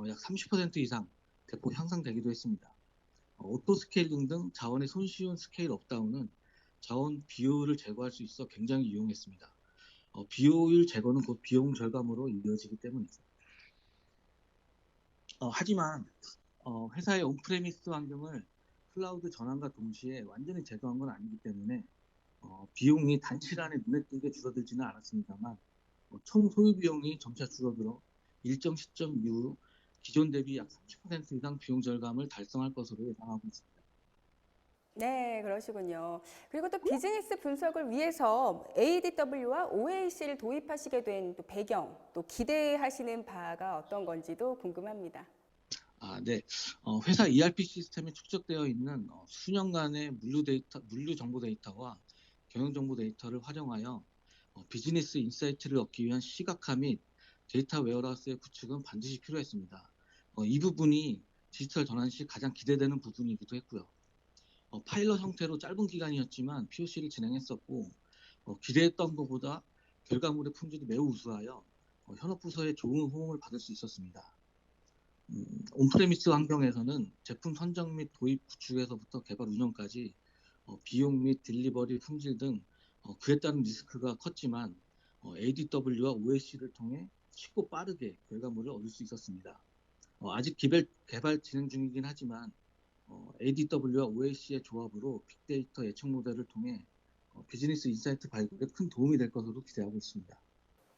약 30% 이상 대폭 향상되기도 했습니다. 오토 스케일링 등 자원의 손쉬운 스케일 업다운은 자원 비효율을 제거할 수 있어 굉장히 유용했습니다. 비효율 제거는 곧 비용 절감으로 이어지기 때문이죠. 하지만 회사의 온프레미스 환경을 클라우드 전환과 동시에 완전히 제거한 건 아니기 때문에 비용이 단시간에 눈에 띄게 줄어들지는 않았습니다만 총 소요 비용이 점차 줄어들어 일정 시점 이후 기존 대비 약 30% 이상 비용 절감을 달성할 것으로 예상하고 있습니다. 네, 그러시군요. 그리고 또 비즈니스 분석을 위해서 ADW와 OAC를 도입하시게 된 또 배경, 또 기대하시는 바가 어떤 건지도 궁금합니다. 네. 회사 ERP 시스템에 축적되어 있는 수년간의 물류 정보 데이터와 경영 정보 데이터를 활용하여 비즈니스 인사이트를 얻기 위한 시각화 및 데이터 웨어하우스의 구축은 반드시 필요했습니다. 이 부분이 디지털 전환 시 가장 기대되는 부분이기도 했고요. 파일럿 형태로 짧은 기간이었지만 POC를 진행했었고 기대했던 것보다 결과물의 품질이 매우 우수하여 현업 부서의 좋은 호응을 받을 수 있었습니다. 온프레미스 환경에서는 제품 선정 및 도입 구축에서부터 개발 운영까지 비용 및 딜리버리 품질 등 그에 따른 리스크가 컸지만 ADW와 OAC를 통해 쉽고 빠르게 결과물을 얻을 수 있었습니다. 아직 개발 진행 중이긴 하지만 ADW와 OAC의 조합으로 빅데이터 예측 모델을 통해 비즈니스 인사이트 발굴에 큰 도움이 될 것으로 기대하고 있습니다.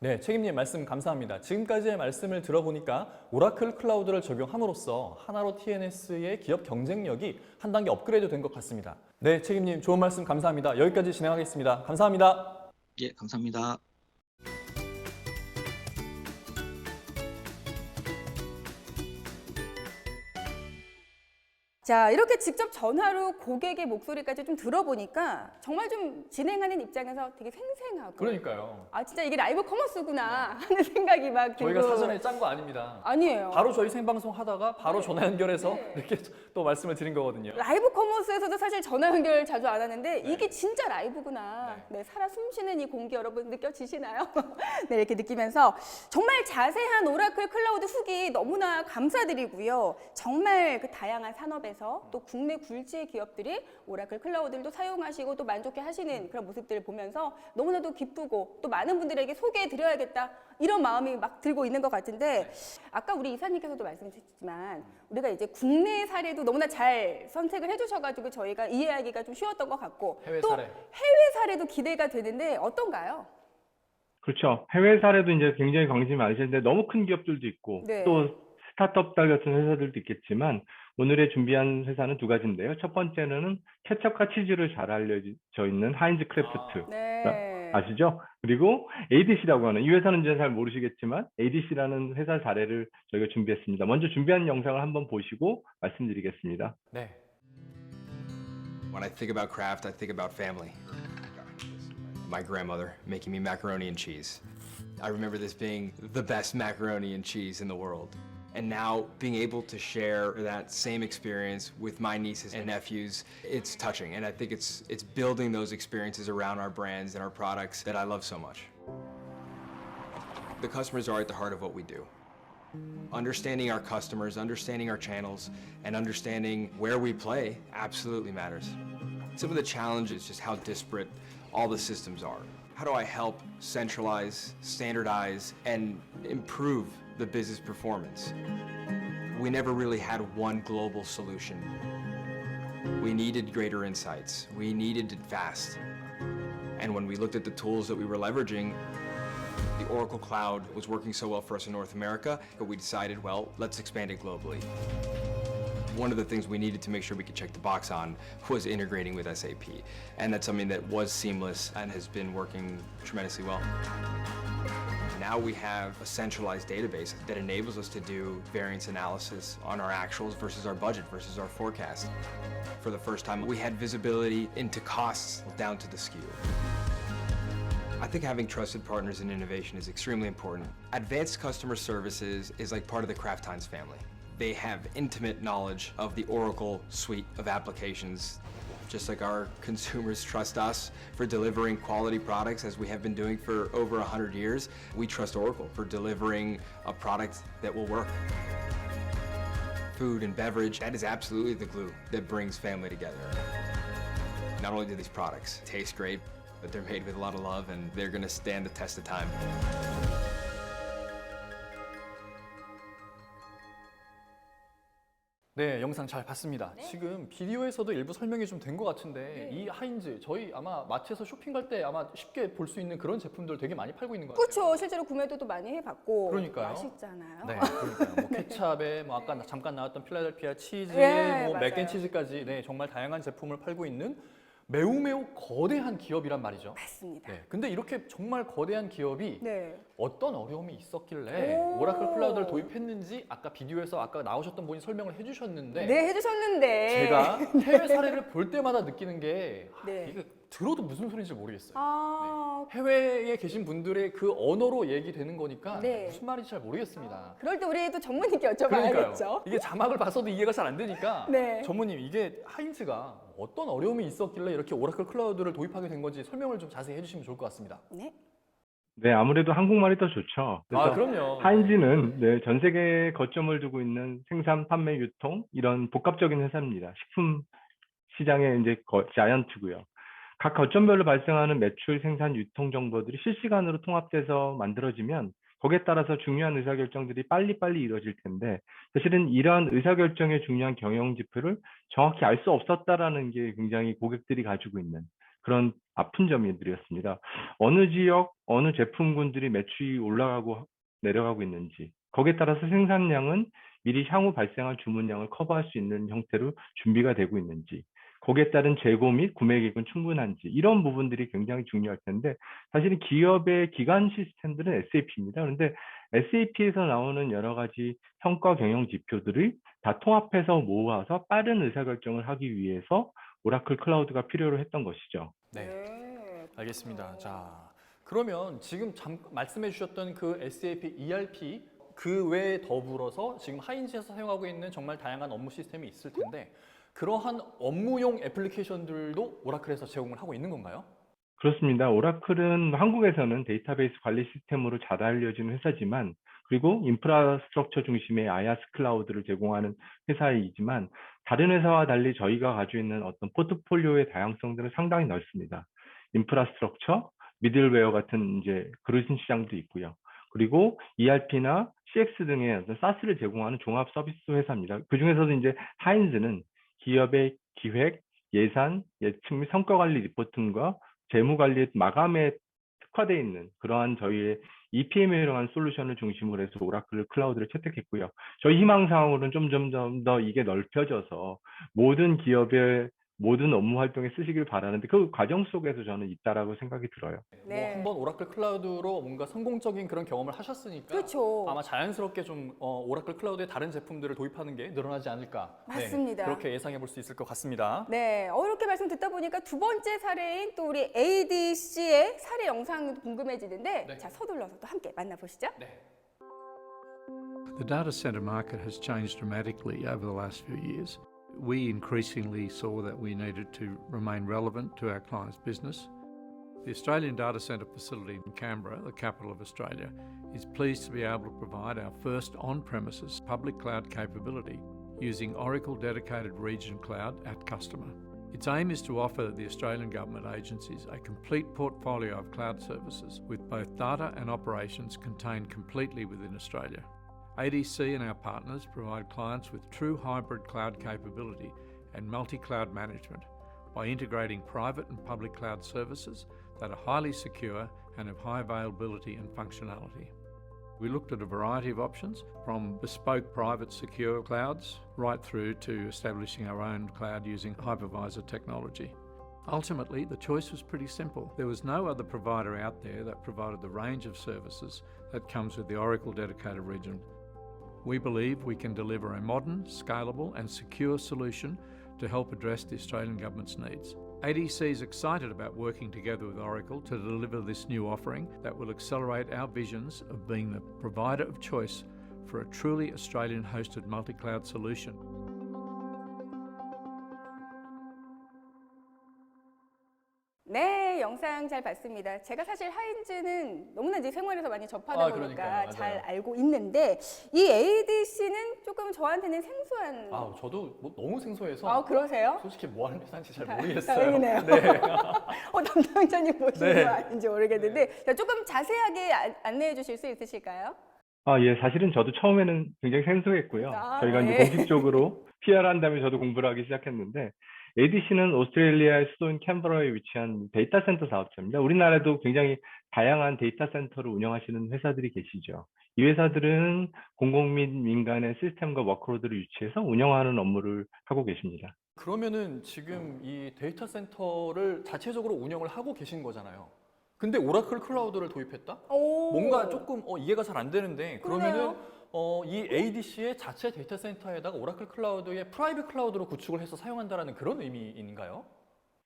네, 책임님 말씀 감사합니다. 지금까지의 말씀을 들어보니까 오라클 클라우드를 적용함으로써 하나로 TNS의 기업 경쟁력이 한 단계 업그레이드 된 것 같습니다. 네, 책임님 좋은 말씀 감사합니다. 여기까지 진행하겠습니다. 감사합니다. 예, 감사합니다. 자, 이렇게 직접 전화로 고객의 목소리까지 좀 들어보니까 정말 좀 진행하는 입장에서 되게 생생하고 그러니까요. 진짜 이게 라이브 커머스구나 하는 생각이 막 들고. 저희가 사전에 짠 거 아닙니다. 아니에요. 바로 저희 생방송 하다가 바로 전화 연결해서 네. 이렇게 또 말씀을 드린 거거든요. 라이브 커머스에서도 사실 전화 연결 자주 안 하는데 이게 진짜 라이브구나. 네, 살아 숨쉬는 이 공기 여러분 느껴지시나요? 네, 이렇게 느끼면서 정말 자세한 오라클 클라우드 후기 너무나 감사드리고요. 정말 그 다양한 산업에서 또 국내 굴지 기업들이 오라클 클라우드를 또 사용하시고 또 만족해 하시는 그런 모습들을 보면서 너무나도 기쁘고 또 많은 분들에게 소개해 드려야겠다 이런 마음이 막 들고 있는 것 같은데 아까 우리 이사님께서도 말씀하셨지만 우리가 이제 국내 사례도 너무나 잘 선택을 해주셔가지고 저희가 이해하기가 좀 쉬웠던 것 같고 해외 또 사례. 해외 사례도 기대가 되는데 어떤가요? 그렇죠. 해외 사례도 이제 굉장히 관심이 많으신데 너무 큰 기업들도 있고 네. 또 스타트업들 같은 회사들도 있겠지만 오늘의 준비한 회사는 두 가지인데요. 첫 번째는 케첩과 치즈를 잘 알려져 있는 하인즈 크래프트. 네. 아시죠? 그리고 ADC라고 하는 이 회사는 이제 잘 모르시겠지만 ADC라는 회사 사례를 저희가 준비했습니다. 먼저 준비한 영상을 한번 보시고 말씀드리겠습니다. 네. When I think about Kraft, I think about family. My grandmother making me macaroni and cheese. I remember this being the best macaroni and cheese in the world. And now being able to share that same experience with my nieces and nephews, it's touching. And I think it's building those experiences around our brands and our products that I love so much. The customers are at the heart of what we do. Understanding our customers, understanding our channels, and understanding where we play absolutely matters. Some of the challenges, just how disparate all the systems are. How do I help centralize, standardize, and improve the business performance? We never really had one global solution. We needed greater insights. We needed it fast. And when we looked at the tools that we were leveraging, the Oracle Cloud was working so well for us in North America, but we decided, well, let's expand it globally. One of the things we needed to make sure we could check the box on was integrating with SAP. And that's something that was seamless and has been working tremendously well. Now we have a centralized database that enables us to do variance analysis on our actuals versus our budget versus our forecast. For the first time, we had visibility into costs down to the SKU. I think having trusted partners in innovation is extremely important. Advanced customer services is like part of the Kraft Heinz family. They have intimate knowledge of the Oracle suite of applications, just like our consumers trust us for delivering quality products as we have been doing for over 100 years. We trust Oracle for delivering a product that will work. Food and beverage, that is absolutely the glue that brings family together. Not only do these products taste great, but they're made with a lot of love and they're gonna stand the test of time. 네, 영상 잘 봤습니다. 지금 비디오에서도 일부 설명이 좀 된 것 같은데 이 하인즈 저희 아마 마트에서 쇼핑 갈 때 아마 쉽게 볼 수 있는 그런 제품들 되게 많이 팔고 있는 것 같아요. 그렇죠. 실제로 구매도 또 많이 해봤고. 그러니까요. 맛있잖아요. 네, 그러니까요. 뭐 케찹에 뭐 아까 잠깐 나왔던 필라델피아 치즈, 네, 뭐 맞아요. 맥앤치즈까지 네, 정말 다양한 제품을 팔고 있는 매우 거대한 기업이란 말이죠. 맞습니다. 네, 근데 이렇게 정말 거대한 기업이 네. 어떤 어려움이 있었길래 오. 오라클 클라우드를 도입했는지 아까 비디오에서 아까 나오셨던 분이 설명을 해주셨는데 네, 해주셨는데. 제가 해외 사례를 볼 때마다 느끼는 게 네. 이게 들어도 무슨 소리인지 모르겠어요. 아, 해외에 계신 분들의 그 언어로 얘기되는 거니까 네. 무슨 말인지 잘 모르겠습니다. 그럴 때 우리 또 전문님께 그러니까요. 여쭤봐야겠죠. 이게 자막을 봐서도 이해가 잘 안 되니까 네. 전무님 이게 하인즈가 어떤 어려움이 있었길래 이렇게 오라클 클라우드를 도입하게 된 건지 설명을 좀 자세히 해주시면 좋을 것 같습니다. 네. 네, 아무래도 한국말이 더 좋죠. 그래서 아, 그럼요. 하인즈는 네, 전 세계에 거점을 두고 있는 생산, 판매, 유통 이런 복합적인 회사입니다. 식품 시장의 이제 자이언트고요. 각 거점별로 발생하는 매출, 생산, 유통 정보들이 실시간으로 통합돼서 만들어지면 거기에 따라서 중요한 의사결정들이 빨리빨리 이루어질 텐데 사실은 이러한 의사결정의 중요한 경영 지표를 정확히 알 수 없었다라는 게 굉장히 고객들이 가지고 있는 그런 아픈 점들이었습니다. 어느 지역, 어느 제품군들이 매출이 올라가고 내려가고 있는지 거기에 따라서 생산량은 미리 향후 발생한 주문량을 커버할 수 있는 형태로 준비가 되고 있는지 거기에 따른 재고 및 구매 계획은 충분한지 이런 부분들이 굉장히 중요할 텐데 사실은 기업의 기관 시스템들은 SAP입니다. 그런데 SAP에서 나오는 여러 가지 성과 경영 지표들을 다 통합해서 모아서 빠른 의사결정을 하기 위해서 오라클 클라우드가 필요로 했던 것이죠. 네. 네. 알겠습니다. 자, 그러면 지금 말씀해 주셨던 그 SAP ERP 그 외에 더불어서 지금 하인즈에서 사용하고 있는 정말 다양한 업무 시스템이 있을 텐데 그러한 업무용 애플리케이션들도 오라클에서 제공을 하고 있는 건가요? 그렇습니다. 오라클은 한국에서는 데이터베이스 관리 시스템으로 잘 알려진 회사지만 그리고 인프라스트럭처 중심의 IaaS 클라우드를 제공하는 회사이지만 다른 회사와 달리 저희가 가지고 있는 어떤 포트폴리오의 다양성들은 상당히 넓습니다. 인프라스트럭처, 미들웨어 같은 이제 그런 시장도 있고요. 그리고 ERP나 CX 등의 어떤 SaaS를 제공하는 종합 서비스 회사입니다. 그 중에서도 이제 하인즈는 기업의 기획, 예산, 예측 및 성과 관리 리포팅과 재무 관리 마감에 특화되어 있는 그러한 저희의 EPM에 활용한 솔루션을 중심으로 해서 오라클 클라우드를 채택했고요. 저희 희망사항으로는 점점 더 이게 넓혀져서 모든 기업의 모든 업무 활동에 쓰시길 바라는데 그 과정 속에서 저는 있다라고 생각이 들어요. 네. 뭐 한번 오라클 클라우드로 뭔가 성공적인 그런 경험을 하셨으니까 그렇죠. 아마 자연스럽게 좀 오라클 클라우드의 다른 제품들을 도입하는 게 늘어나지 않을까. 맞습니다. 네, 그렇게 예상해 볼 수 있을 것 같습니다. 네, 이렇게 말씀 듣다 보니까 두 번째 사례인 또 우리 ADC의 사례 영상도 궁금해지는데 네. 자, 서둘러서 또 함께 만나보시죠. 네. The data center market has changed dramatically over the last few years. We increasingly saw that we needed to remain relevant to our clients' business. The Australian Data Centre facility in Canberra, the capital of Australia, is pleased to be able to provide our first on-premises public cloud capability using Oracle Dedicated Region Cloud at customer. Its aim is to offer the Australian government agencies a complete portfolio of cloud services with both data and operations contained completely within Australia. ADC and our partners provide clients with true hybrid cloud capability and multi-cloud management by integrating private and public cloud services that are highly secure and of high availability and functionality. We looked at a variety of options, from bespoke private secure clouds right through to establishing our own cloud using hypervisor technology. Ultimately, the choice was pretty simple. There was no other provider out there that provided the range of services that comes with the Oracle Dedicated Region. We believe we can deliver a modern, scalable and secure solution to help address the Australian Government's needs. ADC is excited about working together with Oracle to deliver this new offering that will accelerate our visions of being the provider of choice for a truly Australian-hosted multi-cloud solution. 네, 영상 잘 봤습니다. 제가 사실 하인즈는 너무나 이제 생활에서 많이 접하다 보니까 그러니까요. 잘 맞아요. 알고 있는데 이 ADC는 조금 저한테는 생소한. 저도 뭐 너무 생소해서 그러세요? 솔직히 뭐 하는 회사인지 잘 다행이네요. 모르겠어요. 네. 담당자님 보시는 네. 거 아닌지 모르겠는데 자, 조금 자세하게 안내해 주실 수 있으실까요? 예, 사실은 저도 처음에는 굉장히 생소했고요. 저희가 네. 이제 공식적으로 PR 한 다음에 저도 공부를 하기 시작했는데, ADC는 오스트레일리아의 수도인 캔버라에 위치한 데이터 센터 사업자입니다. 우리나라도 굉장히 다양한 데이터 센터를 운영하시는 회사들이 계시죠. 이 회사들은 공공 및 민간의 시스템과 워크로드를 유치해서 운영하는 업무를 하고 계십니다. 그러면은 지금 이 데이터 센터를 자체적으로 운영을 하고 계신 거잖아요. 근데 오라클 클라우드를 도입했다? 뭔가 조금 이해가 잘 안 되는데 그러면은 이 ADC의 자체 데이터 센터에다가 오라클 클라우드의 프라이빗 클라우드로 구축을 해서 사용한다라는 그런 의미인가요?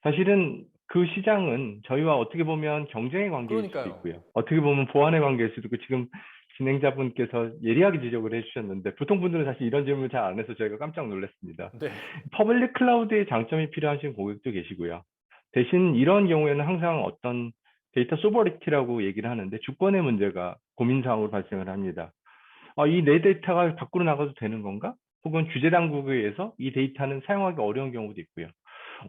사실은 그 시장은 저희와 어떻게 보면 경쟁의 관계일 수도 그러니까요. 있고요. 어떻게 보면 보완의 관계일 수도 있고, 지금 진행자분께서 예리하게 지적을 해주셨는데 보통 분들은 사실 이런 질문을 잘 안 해서 저희가 깜짝 놀랐습니다. 네. 퍼블릭 클라우드의 장점이 필요하신 고객도 계시고요. 대신 이런 경우에는 항상 어떤 데이터 소버리티라고 얘기를 하는데 주권의 문제가 고민사항으로 발생을 합니다. 이 내 데이터가 밖으로 나가도 되는 건가? 혹은 규제 당국에 의해서 이 데이터는 사용하기 어려운 경우도 있고요.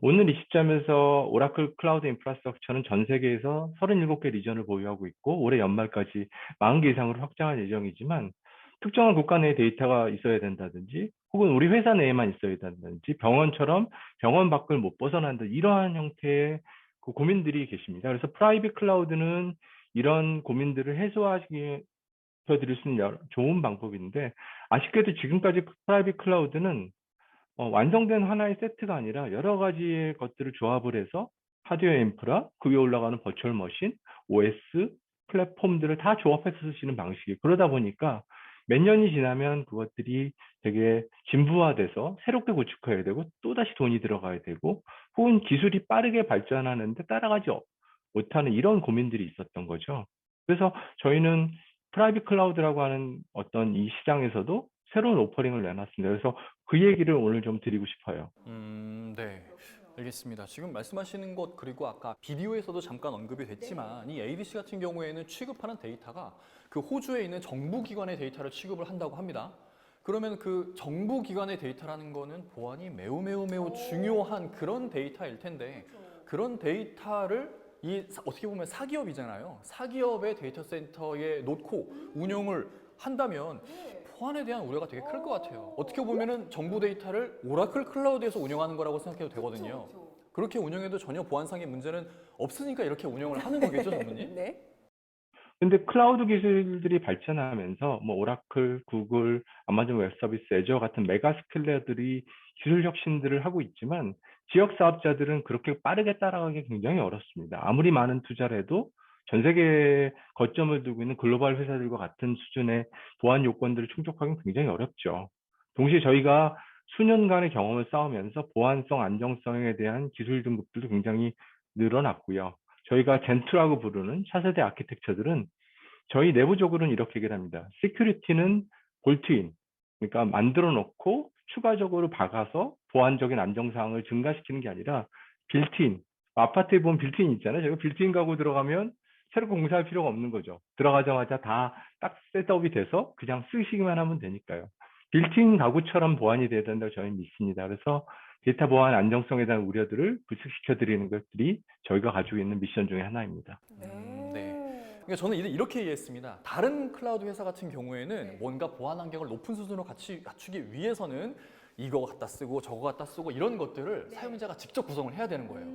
오늘 이 시점에서 오라클 클라우드 인프라스트럭처는 전 세계에서 37개 리전을 보유하고 있고 올해 연말까지 40개 이상으로 확장할 예정이지만 특정한 국가 내에 데이터가 있어야 된다든지 혹은 우리 회사 내에만 있어야 된다든지 병원처럼 병원 밖을 못 벗어난다, 이러한 형태의 그 고민들이 계십니다. 그래서 프라이빗 클라우드는 이런 고민들을 해소하시기 드릴 수 있는 좋은 방법인데, 아쉽게도 지금까지 프라이빗 클라우드는 완성된 하나의 세트가 아니라 여러 가지의 것들을 조합을 해서 하드웨어 인프라, 그 위에 올라가는 버추얼 머신, OS, 플랫폼들을 다 조합해서 쓰시는 방식이에요. 그러다 보니까 몇 년이 지나면 그것들이 되게 진부화돼서 새롭게 구축해야 되고 또다시 돈이 들어가야 되고 혹은 기술이 빠르게 발전하는데 따라가지 못하는 이런 고민들이 있었던 거죠. 그래서 저희는 프라이빗 클라우드라고 하는 어떤 이 시장에서도 새로운 오퍼링을 내놨습니다. 그래서 그 얘기를 오늘 좀 드리고 싶어요. 네. 알겠습니다. 지금 말씀하시는 것, 그리고 아까 비디오에서도 잠깐 언급이 됐지만 이 ADC 같은 경우에는 취급하는 데이터가 그 호주에 있는 정부기관의 데이터를 취급을 한다고 합니다. 그러면 그 정부기관의 데이터라는 거는 보안이 매우 중요한 그런 데이터일 텐데 그런 데이터를 어떻게 보면 사기업이잖아요. 사기업의 데이터 센터에 놓고 운영을 한다면 보안에 대한 우려가 되게 클 것 같아요. 어떻게 보면은 정부 데이터를 오라클 클라우드에서 운영하는 거라고 생각해도 되거든요. 그렇게 운영해도 전혀 보안상의 문제는 없으니까 이렇게 운영을 하는 거겠죠, 전문님? 네. 근데 클라우드 기술들이 발전하면서 뭐 오라클, 구글, 아마존 웹서비스, 애저 같은 메가 스케일러들이 기술 혁신들을 하고 있지만 지역 사업자들은 그렇게 빠르게 따라가기 굉장히 어렵습니다. 아무리 많은 투자를 해도 전 세계에 거점을 두고 있는 글로벌 회사들과 같은 수준의 보안 요건들을 충족하기는 굉장히 어렵죠. 동시에 저희가 수년간의 경험을 쌓으면서 보안성, 안정성에 대한 기술 등급들도 굉장히 늘어났고요. 저희가 젠2라고 부르는 차세대 아키텍처들은 저희 내부적으로는 이렇게 얘기를 합니다. 시큐리티는 볼트인, 그러니까 만들어 놓고 추가적으로 박아서 보안적인 안정사항을 증가시키는 게 아니라 빌트인, 아파트에 보면 빌트인 있잖아요. 저희가 빌트인 가구 들어가면 새롭게 공사할 필요가 없는 거죠. 들어가자마자 다 딱 셋업이 돼서 그냥 쓰시기만 하면 되니까요. 빌트인 가구처럼 보안이 돼야 된다고 저희는 믿습니다. 그래서 데이터 보안 안정성에 대한 우려들을 불식시켜 드리는 것들이 저희가 가지고 있는 미션 중에 하나입니다. 네. 그러니까 저는 이렇게 이해했습니다. 다른 클라우드 회사 같은 경우에는 뭔가 보안 환경을 높은 수준으로 갖추기 위해서는 이거 갖다 쓰고 저거 갖다 쓰고 이런 것들을 사용자가 직접 구성을 해야 되는 거예요.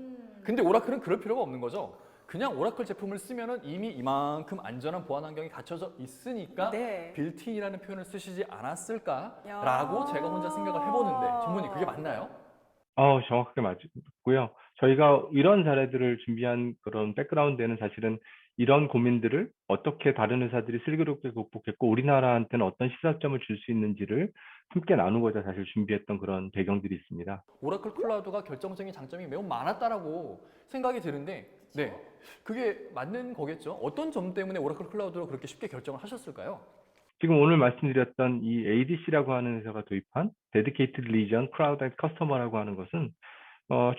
근데 오라클은 그럴 필요가 없는 거죠. 그냥 오라클 제품을 쓰면은 이미 이만큼 안전한 보안 환경이 갖춰져 있으니까 네. 빌트인이라는 표현을 쓰시지 않았을까라고 야. 제가 혼자 생각을 해보는데 전문님 그게 맞나요? 정확하게 맞고요. 저희가 이런 사례들을 준비한 그런 백그라운드에는 사실은 이런 고민들을 어떻게 다른 회사들이 슬기롭게 극복했고 우리나라한테는 어떤 시사점을 줄 수 있는지를 함께 나누고자 사실 준비했던 그런 배경들이 있습니다. 오라클 클라우드가 결정적인 장점이 매우 많았다라고 생각이 드는데 네, 그게 맞는 거겠죠? 어떤 점 때문에 오라클 클라우드로 그렇게 쉽게 결정을 하셨을까요? 지금 오늘 말씀드렸던 이 ADC라고 하는 회사가 도입한 Dedicated Region Cloud and Customer라고 하는 것은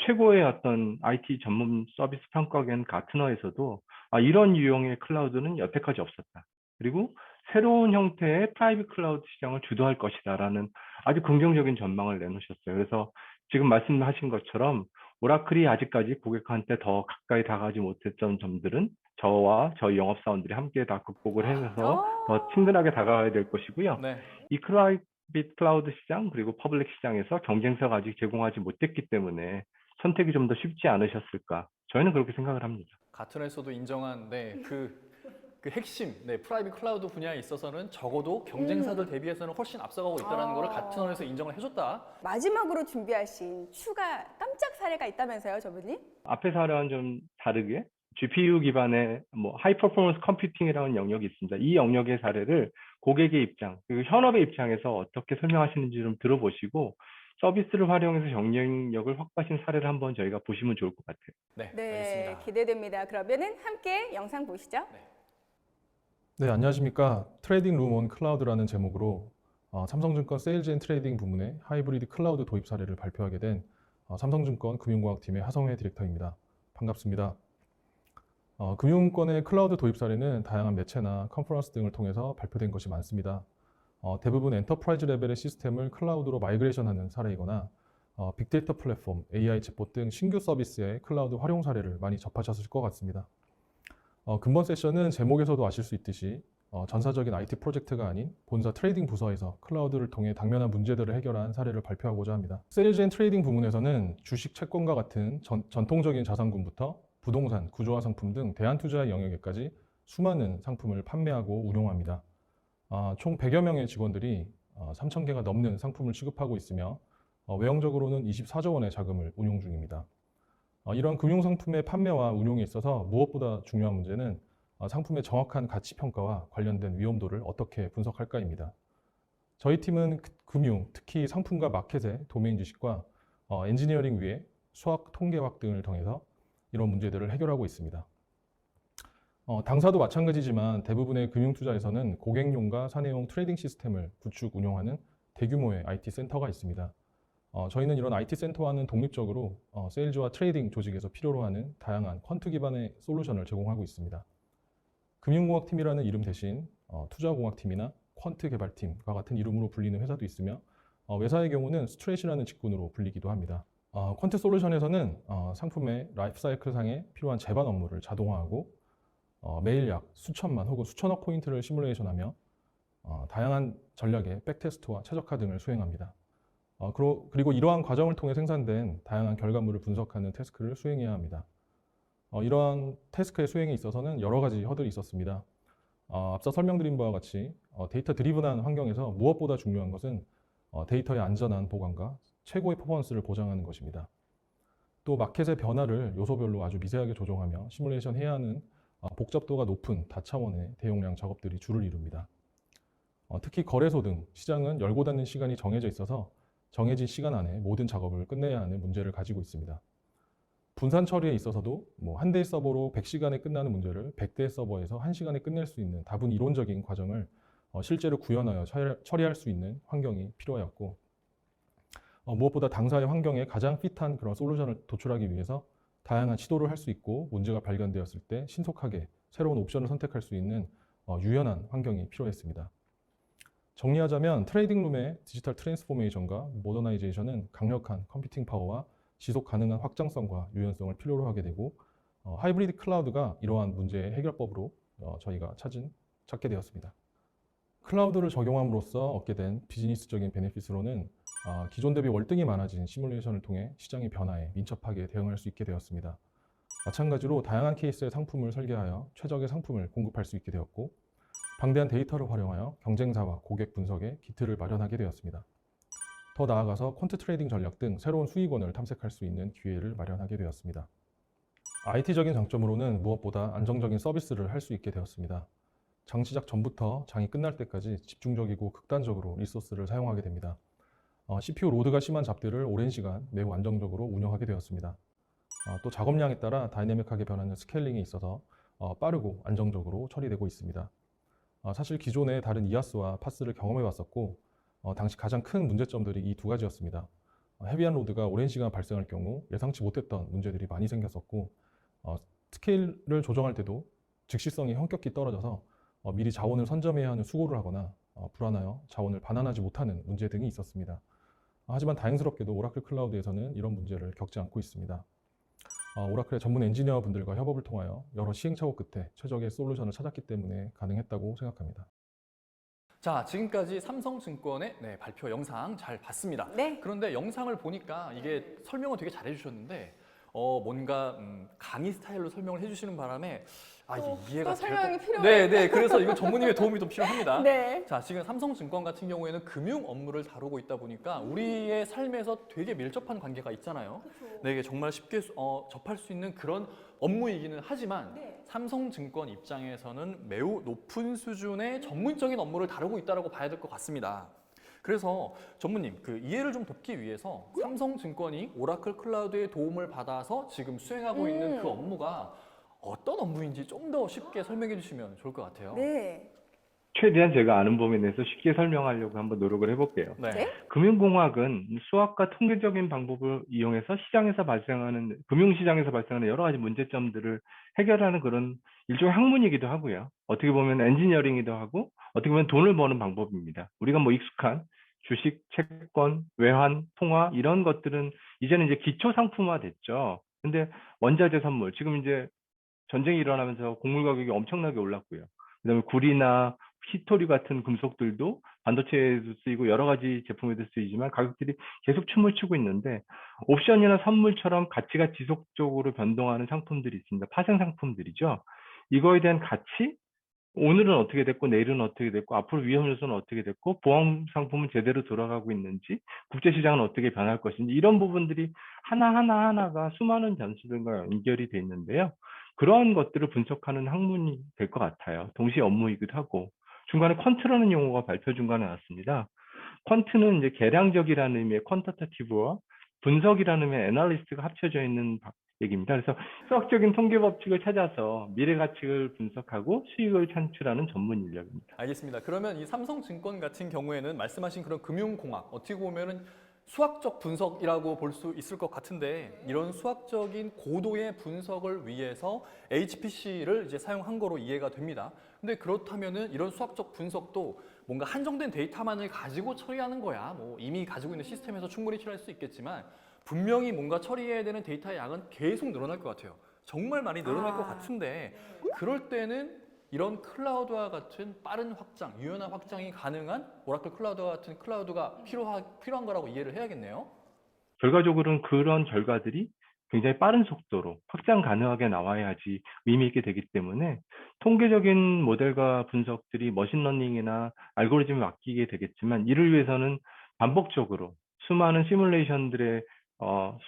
최고의 어떤 IT 전문 서비스 평가원 가트너에서도 이런 유형의 클라우드는 여태까지 없었다. 그리고 새로운 형태의 프라이빗 클라우드 시장을 주도할 것이다라는 아주 긍정적인 전망을 내놓으셨어요. 그래서 지금 말씀하신 것처럼 오라클이 아직까지 고객한테 더 가까이 다가가지 못했던 점들은 저와 저희 영업사원들이 함께 다 극복을 해서 더 친근하게 다가가야 될 것이고요. 네. 이 프라이빗 클라우드 시장 그리고 퍼블릭 시장에서 경쟁사가 아직 제공하지 못했기 때문에 선택이 좀 더 쉽지 않으셨을까? 저희는 그렇게 생각을 합니다. 가트너에서도 인정한 그 핵심 프라이빗 클라우드 분야에 있어서는 적어도 경쟁사들 대비해서는 훨씬 앞서가고 있다는 것을 가트너에서 인정을 해줬다. 마지막으로 준비하신 추가 깜짝 사례가 있다면서요, 저분님? 앞에 사례와는 좀 다르게 GPU 기반의 하이 퍼포먼스 컴퓨팅이라는 영역이 있습니다. 이 영역의 사례를 고객의 입장 그리고 현업의 입장에서 어떻게 설명하시는지 좀 들어보시고 서비스를 활용해서 경쟁력을 확보하신 사례를 한번 저희가 보시면 좋을 것 같아요. 네, 네, 알겠습니다. 기대됩니다. 그러면은 함께 영상 보시죠. 네, 안녕하십니까. 트레이딩 룸 온 클라우드라는 제목으로 삼성증권 세일즈 앤 트레이딩 부문의 하이브리드 클라우드 도입 사례를 발표하게 된 삼성증권 금융공학팀의 하성회 디렉터입니다. 반갑습니다. 금융권의 클라우드 도입 사례는 다양한 매체나 컨퍼런스 등을 통해서 발표된 것이 많습니다. 대부분 엔터프라이즈 레벨의 시스템을 클라우드로 마이그레이션하는 사례이거나 빅데이터 플랫폼, AI 챗봇 등 신규 서비스의 클라우드 활용 사례를 많이 접하셨을 것 같습니다. 근본 세션은 제목에서도 아실 수 있듯이 전사적인 IT 프로젝트가 아닌 본사 트레이딩 부서에서 클라우드를 통해 당면한 문제들을 해결한 사례를 발표하고자 합니다. 세일즈 앤 트레이딩 부문에서는 주식, 채권과 같은 전통적인 자산군부터 부동산, 구조화 상품 등 대안투자의 영역에까지 수많은 상품을 판매하고 운용합니다. 총 100여 명의 직원들이 3,000개가 넘는 상품을 취급하고 있으며 외형적으로는 24조 원의 자금을 운용 중입니다. 이런 금융상품의 판매와 운용에 있어서 무엇보다 중요한 문제는 상품의 정확한 가치 평가와 관련된 위험도를 어떻게 분석할까입니다. 저희 팀은 금융, 특히 상품과 마켓의 도메인 지식과 엔지니어링 위에 수학, 통계학 등을 통해서 이런 문제들을 해결하고 있습니다. 당사도 마찬가지지만 대부분의 금융투자에서는 고객용과 사내용 트레이딩 시스템을 구축, 운영하는 대규모의 IT 센터가 있습니다. 저희는 이런 IT 센터와는 독립적으로 세일즈와 트레이딩 조직에서 필요로 하는 다양한 퀀트 기반의 솔루션을 제공하고 있습니다. 금융공학팀이라는 이름 대신 투자공학팀이나 퀀트 개발팀과 같은 이름으로 불리는 회사도 있으며 외사의 경우는 스트레이트라는 직군으로 불리기도 합니다. 퀀트 솔루션에서는 상품의 라이프 사이클 상에 필요한 재반 업무를 자동화하고 매일 약 수천만 혹은 수천억 포인트를 시뮬레이션하며 다양한 전략의 백테스트와 최적화 등을 수행합니다. 그리고 이러한 과정을 통해 생산된 다양한 결과물을 분석하는 태스크를 수행해야 합니다. 이러한 태스크의 수행에 있어서는 여러 가지 허들이 있었습니다. 앞서 설명드린 바와 같이 데이터 드리븐한 환경에서 무엇보다 중요한 것은 데이터의 안전한 보관과 최고의 퍼포먼스를 보장하는 것입니다. 또 마켓의 변화를 요소별로 아주 미세하게 조정하며 시뮬레이션 해야 하는 복잡도가 높은 다차원의 대용량 작업들이 주를 이룹니다. 특히 거래소 등 시장은 열고 닫는 시간이 정해져 있어서 정해진 시간 안에 모든 작업을 끝내야 하는 문제를 가지고 있습니다. 분산 처리에 있어서도 한 대의 서버로 100시간에 끝나는 문제를 100대의 서버에서 1시간에 끝낼 수 있는 다분 이론적인 과정을 실제로 구현하여 처리할 수 있는 환경이 필요하였고, 무엇보다 당사의 환경에 가장 핏한 그런 솔루션을 도출하기 위해서 다양한 시도를 할 수 있고 문제가 발견되었을 때 신속하게 새로운 옵션을 선택할 수 있는 유연한 환경이 필요했습니다. 정리하자면 트레이딩룸의 디지털 트랜스포메이션과 모더나이제이션은 강력한 컴퓨팅 파워와 지속 가능한 확장성과 유연성을 필요로 하게 되고, 하이브리드 클라우드가 이러한 문제의 해결법으로 저희가 찾게 되었습니다. 클라우드를 적용함으로써 얻게 된 비즈니스적인 베네핏으로는 기존 대비 월등히 많아진 시뮬레이션을 통해 시장의 변화에 민첩하게 대응할 수 있게 되었습니다. 마찬가지로 다양한 케이스의 상품을 설계하여 최적의 상품을 공급할 수 있게 되었고, 방대한 데이터를 활용하여 경쟁사와 고객 분석에 기틀을 마련하게 되었습니다. 더 나아가서 퀀트 트레이딩 전략 등 새로운 수익원을 탐색할 수 있는 기회를 마련하게 되었습니다. IT적인 장점으로는 무엇보다 안정적인 서비스를 할 수 있게 되었습니다. 장 시작 전부터 장이 끝날 때까지 집중적이고 극단적으로 리소스를 사용하게 됩니다. CPU 로드가 심한 잡들을 오랜 시간 매우 안정적으로 운영하게 되었습니다. 또 작업량에 따라 다이내믹하게 변하는 스케일링에 있어서 빠르고 안정적으로 처리되고 있습니다. 사실 기존의 다른 이아스와 파스를 경험해 왔었고, 당시 가장 큰 문제점들이 이 두 가지였습니다. 헤비한 로드가 오랜 시간 발생할 경우 예상치 못했던 문제들이 많이 생겼었고, 스케일을 조정할 때도 즉시성이 현격히 떨어져서 미리 자원을 선점해야 하는 수고를 하거나 불안하여 자원을 반환하지 못하는 문제 등이 있었습니다. 하지만 다행스럽게도 오라클 클라우드에서는 이런 문제를 겪지 않고 있습니다. 오라클의 전문 엔지니어 분들과 협업을 통하여 여러 시행착오 끝에 최적의 솔루션을 찾았기 때문에 가능했다고 생각합니다. 자, 지금까지 삼성증권의 발표 영상 잘 봤습니다. 네. 그런데 영상을 보니까 이게 설명을 되게 잘 해주셨는데 뭔가 강의 스타일로 설명을 해주시는 바람에 이해가 또 설명이 필요해요. 네. 그래서 이거 전문님의 도움이 좀 필요합니다. 네. 자, 지금 삼성증권 같은 경우에는 금융 업무를 다루고 있다 보니까 우리의 삶에서 되게 밀접한 관계가 있잖아요. 네, 이게 정말 쉽게 접할 수 있는 그런 업무이기는 하지만 삼성증권 입장에서는 매우 높은 수준의 전문적인 업무를 다루고 있다고 봐야 될 것 같습니다. 그래서 전무님, 그 이해를 좀 돕기 위해서 삼성증권이 오라클 클라우드의 도움을 받아서 지금 수행하고 있는 그 업무가 어떤 업무인지 좀 더 쉽게 설명해 주시면 좋을 것 같아요. 네. 최대한 제가 아는 범위 내에서 쉽게 설명하려고 한번 노력을 해볼게요. 네. 금융공학은 수학과 통계적인 방법을 이용해서 금융시장에서 발생하는 여러 가지 문제점들을 해결하는 그런 일종의 학문이기도 하고요. 어떻게 보면 엔지니어링이기도 하고, 어떻게 보면 돈을 버는 방법입니다. 우리가 익숙한 주식, 채권, 외환, 통화 이런 것들은 이제는 이제 기초 상품화 됐죠. 근데 원자재 선물, 지금 이제 전쟁이 일어나면서 곡물 가격이 엄청나게 올랐고요. 그다음에 구리나 히토리 같은 금속들도 반도체에도 쓰이고 여러 가지 제품에도 쓰이지만 가격들이 계속 춤을 추고 있는데, 옵션이나 선물처럼 가치가 지속적으로 변동하는 상품들이 있습니다. 파생 상품들이죠. 이거에 대한 가치, 오늘은 어떻게 됐고 내일은 어떻게 됐고 앞으로 위험 요소는 어떻게 됐고 보험 상품은 제대로 돌아가고 있는지, 국제 시장은 어떻게 변할 것인지, 이런 부분들이 하나가 수많은 변수들과 연결이 돼 있는데요. 그러한 것들을 분석하는 학문이 될 것 같아요. 동시에 업무이기도 하고. 중간에 퀀트라는 용어가 발표 중간에 나왔습니다. 퀀트는 이제 계량적이라는 의미의 퀀터터티브와 분석이라는 의미의 애널리스트가 합쳐져 있는 얘기입니다. 그래서 수학적인 통계 법칙을 찾아서 미래 가치를 분석하고 수익을 창출하는 전문 인력입니다. 알겠습니다. 그러면 이 삼성증권 같은 경우에는 말씀하신 그런 금융공학, 어떻게 보면은 수학적 분석이라고 볼 수 있을 것 같은데, 이런 수학적인 고도의 분석을 위해서 HPC를 이제 사용한 거로 이해가 됩니다. 근데 그렇다면은 이런 수학적 분석도 뭔가 한정된 데이터만을 가지고 처리하는 거야. 이미 가지고 있는 시스템에서 충분히 처리할 수 있겠지만 분명히 뭔가 처리해야 되는 데이터의 양은 계속 늘어날 것 같아요. 정말 많이 늘어날 것 같은데, 그럴 때는 이런 클라우드와 같은 빠른 확장, 유연한 확장이 가능한 오라클 클라우드와 같은 클라우드가 필요한 거라고 이해를 해야겠네요. 결과적으로는 그런 결과들이 굉장히 빠른 속도로 확장 가능하게 나와야지 의미 있게 되기 때문에 통계적인 모델과 분석들이 머신러닝이나 알고리즘에 맡기게 되겠지만 이를 위해서는 반복적으로 수많은 시뮬레이션들의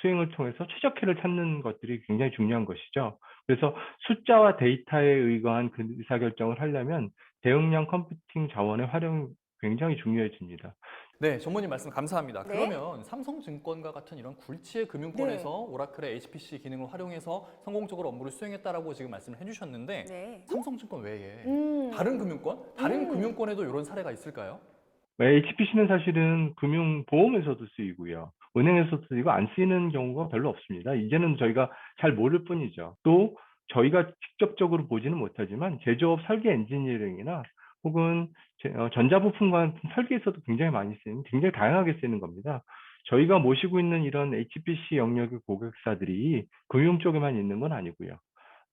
수행을 통해서 최적화를 찾는 것들이 굉장히 중요한 것이죠. 그래서 숫자와 데이터에 의거한 그 의사결정을 하려면 대용량 컴퓨팅 자원의 활용이 굉장히 중요해집니다. 네, 전문님 말씀 감사합니다. 네. 그러면 삼성증권과 같은 이런 굴지의 금융권에서 오라클의 HPC 기능을 활용해서 성공적으로 업무를 수행했다라고 지금 말씀을 해주셨는데 네. 삼성증권 외에 다른 금융권? 다른 금융권에도 이런 사례가 있을까요? HPC는 사실은 금융보험에서도 쓰이고요. 은행에서도 쓰이고 안 쓰이는 경우가 별로 없습니다. 이제는 저희가 잘 모를 뿐이죠. 또 저희가 직접적으로 보지는 못하지만 제조업 설계 엔지니어링이나 혹은 전자부품과 설계에서도 굉장히 많이 쓰이는, 굉장히 다양하게 쓰이는 겁니다. 저희가 모시고 있는 이런 HPC 영역의 고객사들이 금융 쪽에만 있는 건 아니고요.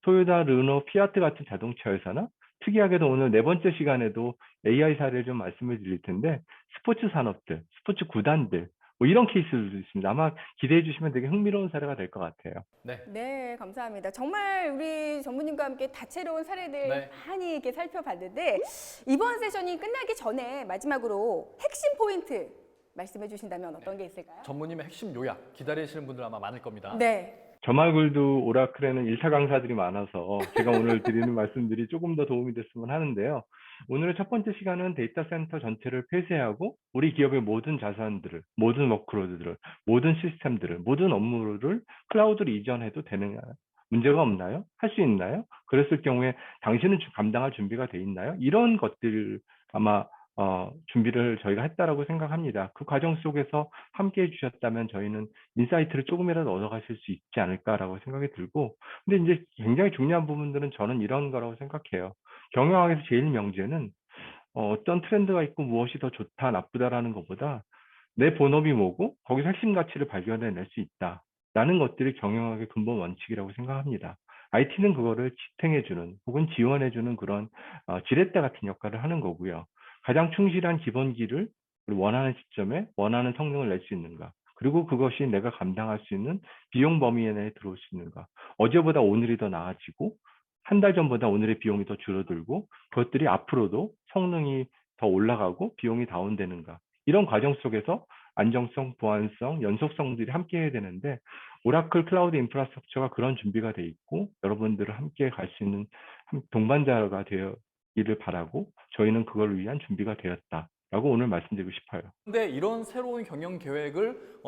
토요타, 르노, 피아트 같은 자동차 회사나 특이하게도 오늘 네 번째 시간에도 AI 사례를 좀 말씀을 드릴 텐데 스포츠 산업들, 스포츠 구단들 뭐 이런 케이스들도 있습니다. 아마 기대해 주시면 되게 흥미로운 사례가 될 것 같아요. 네, 감사합니다. 정말 우리 전무님과 함께 다채로운 사례들 네. 많이 이렇게 살펴봤는데 이번 세션이 끝나기 전에 마지막으로 핵심 포인트 말씀해 주신다면 어떤 게 있을까요? 전문님의 핵심 요약 기다리시는 분들 아마 많을 겁니다. 네. 저 말고도 오라클에는 1차 강사들이 많아서 제가 오늘 드리는 말씀들이 조금 더 도움이 됐으면 하는데요. 오늘의 첫 번째 시간은 데이터 센터 전체를 폐쇄하고 우리 기업의 모든 자산들을, 모든 워크로드들을, 모든 시스템들을, 모든 업무를 클라우드로 이전해도 되느냐, 문제가 없나요? 할 수 있나요? 그랬을 경우에 당신은 감당할 준비가 돼 있나요? 이런 것들 아마 준비를 저희가 했다라고 생각합니다. 그 과정 속에서 함께 해주셨다면 저희는 인사이트를 조금이라도 얻어가실 수 있지 않을까라고 생각이 들고, 근데 이제 굉장히 중요한 부분들은 저는 이런 거라고 생각해요. 경영학에서 제일 명제는 어떤 트렌드가 있고 무엇이 더 좋다, 나쁘다라는 것보다 내 본업이 뭐고 거기서 핵심 가치를 발견해낼 수 있다라는 것들이 경영학의 근본 원칙이라고 생각합니다. IT는 그거를 지탱해주는 혹은 지원해주는 그런 지렛대 같은 역할을 하는 거고요. 가장 충실한 기본기를 원하는 시점에 원하는 성능을 낼 수 있는가, 그리고 그것이 내가 감당할 수 있는 비용 범위 내에 들어올 수 있는가, 어제보다 오늘이 더 나아지고 한 달 전보다 오늘의 비용이 더 줄어들고 그것들이 앞으로도 성능이 더 올라가고 비용이 다운되는가, 이런 과정 속에서 안정성, 보안성, 연속성들이 함께 해야 되는데 오라클 클라우드 인프라스트럭처가 그런 준비가 돼 있고 여러분들을 함께 갈 수 있는 동반자가 되기를 바라고 저희는 그걸 위한 준비가 되었다라고 오늘 말씀드리고 싶어요. 근데 이런 새로운 경영 계획을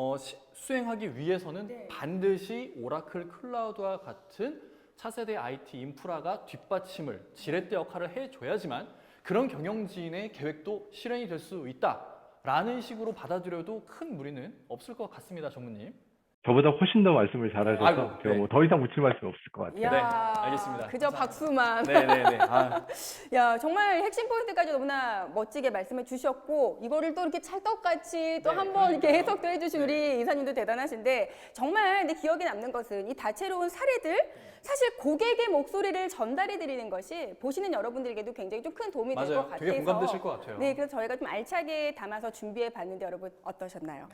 수행하기 위해서는 네. 반드시 오라클 클라우드와 같은 차세대 IT 인프라가 뒷받침을, 지렛대 역할을 해줘야지만 그런 경영진의 계획도 실현이 될 수 있다라는 식으로 받아들여도 큰 무리는 없을 것 같습니다, 전무님. 저보다 훨씬 더 말씀을 잘하셔서 아이고, 제가 네. 뭐 더 이상 묻힐 말씀이 없을 것 같아요. 이야, 네, 알겠습니다. 그저 박수만. 네네네. 야, 정말 핵심 포인트까지 너무나 멋지게 말씀해 주셨고 이거를 또 이렇게 찰떡같이 또 네, 한 번 이렇게 그러니까요. 해석도 해주신 우리 이사님도 대단하신데 정말 내 기억에 남는 것은 이 다채로운 사례들 사실 고객의 목소리를 전달해 드리는 것이 보시는 여러분들에게도 굉장히 좀 큰 도움이 될 것 맞아요. 같아서 되게 공감되실 것 같아요. 네, 그래서 저희가 좀 알차게 담아서 준비해 봤는데 여러분 어떠셨나요?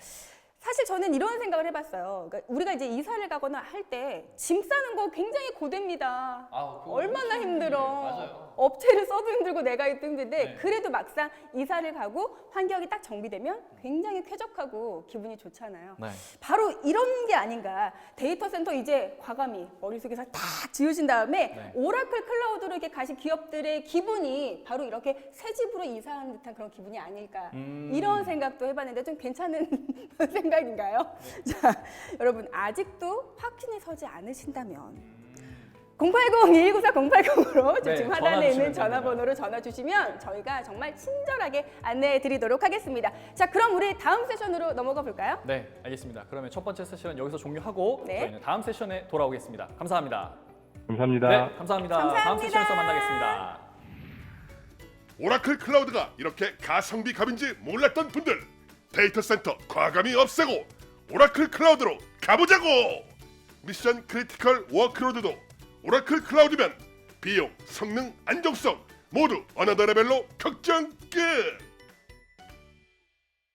사실 저는 이런 생각을 해봤어요. 그러니까 우리가 이제 이사를 가거나 할 때 짐 싸는 거 굉장히 고됩니다. 그거 얼마나 엄청 힘들어. 맞아요. 업체를 써도 힘들고 내가 해도 힘든데 네. 그래도 막상 이사를 가고 환경이 딱 정비되면 굉장히 쾌적하고 기분이 좋잖아요. 네. 바로 이런 게 아닌가. 데이터 센터 이제 과감히 머릿속에서 딱 지우신 다음에 네. 오라클 클라우드로 이렇게 가신 기업들의 기분이 바로 이렇게 새 집으로 이사한 듯한 그런 기분이 아닐까. 이런 생각도 해봤는데 좀 괜찮은 생각인가요? 자, 여러분 아직도 확신이 서지 않으신다면 080-2194-080으로 네, 지금 전화 하단에 있는 주시면 전화번호로 전화 주시면 저희가 정말 친절하게 안내해 드리도록 하겠습니다. 자, 그럼 우리 다음 세션으로 넘어가 볼까요? 네, 알겠습니다. 그러면 첫 번째 세션은 여기서 종료하고 네. 저희는 다음 세션에 돌아오겠습니다. 감사합니다. 감사합니다. 네, 감사합니다. 다음 감사합니다. 세션에서 만나겠습니다. 오라클 클라우드가 이렇게 가성비 갑인지 몰랐던 분들, 데이터 센터 과감히 없애고 오라클 클라우드로 가보자고! 미션 크리티컬 워크로드도 오라클 클라우드면 비용, 성능, 안정성 모두 어나더 레벨로 극장 끝.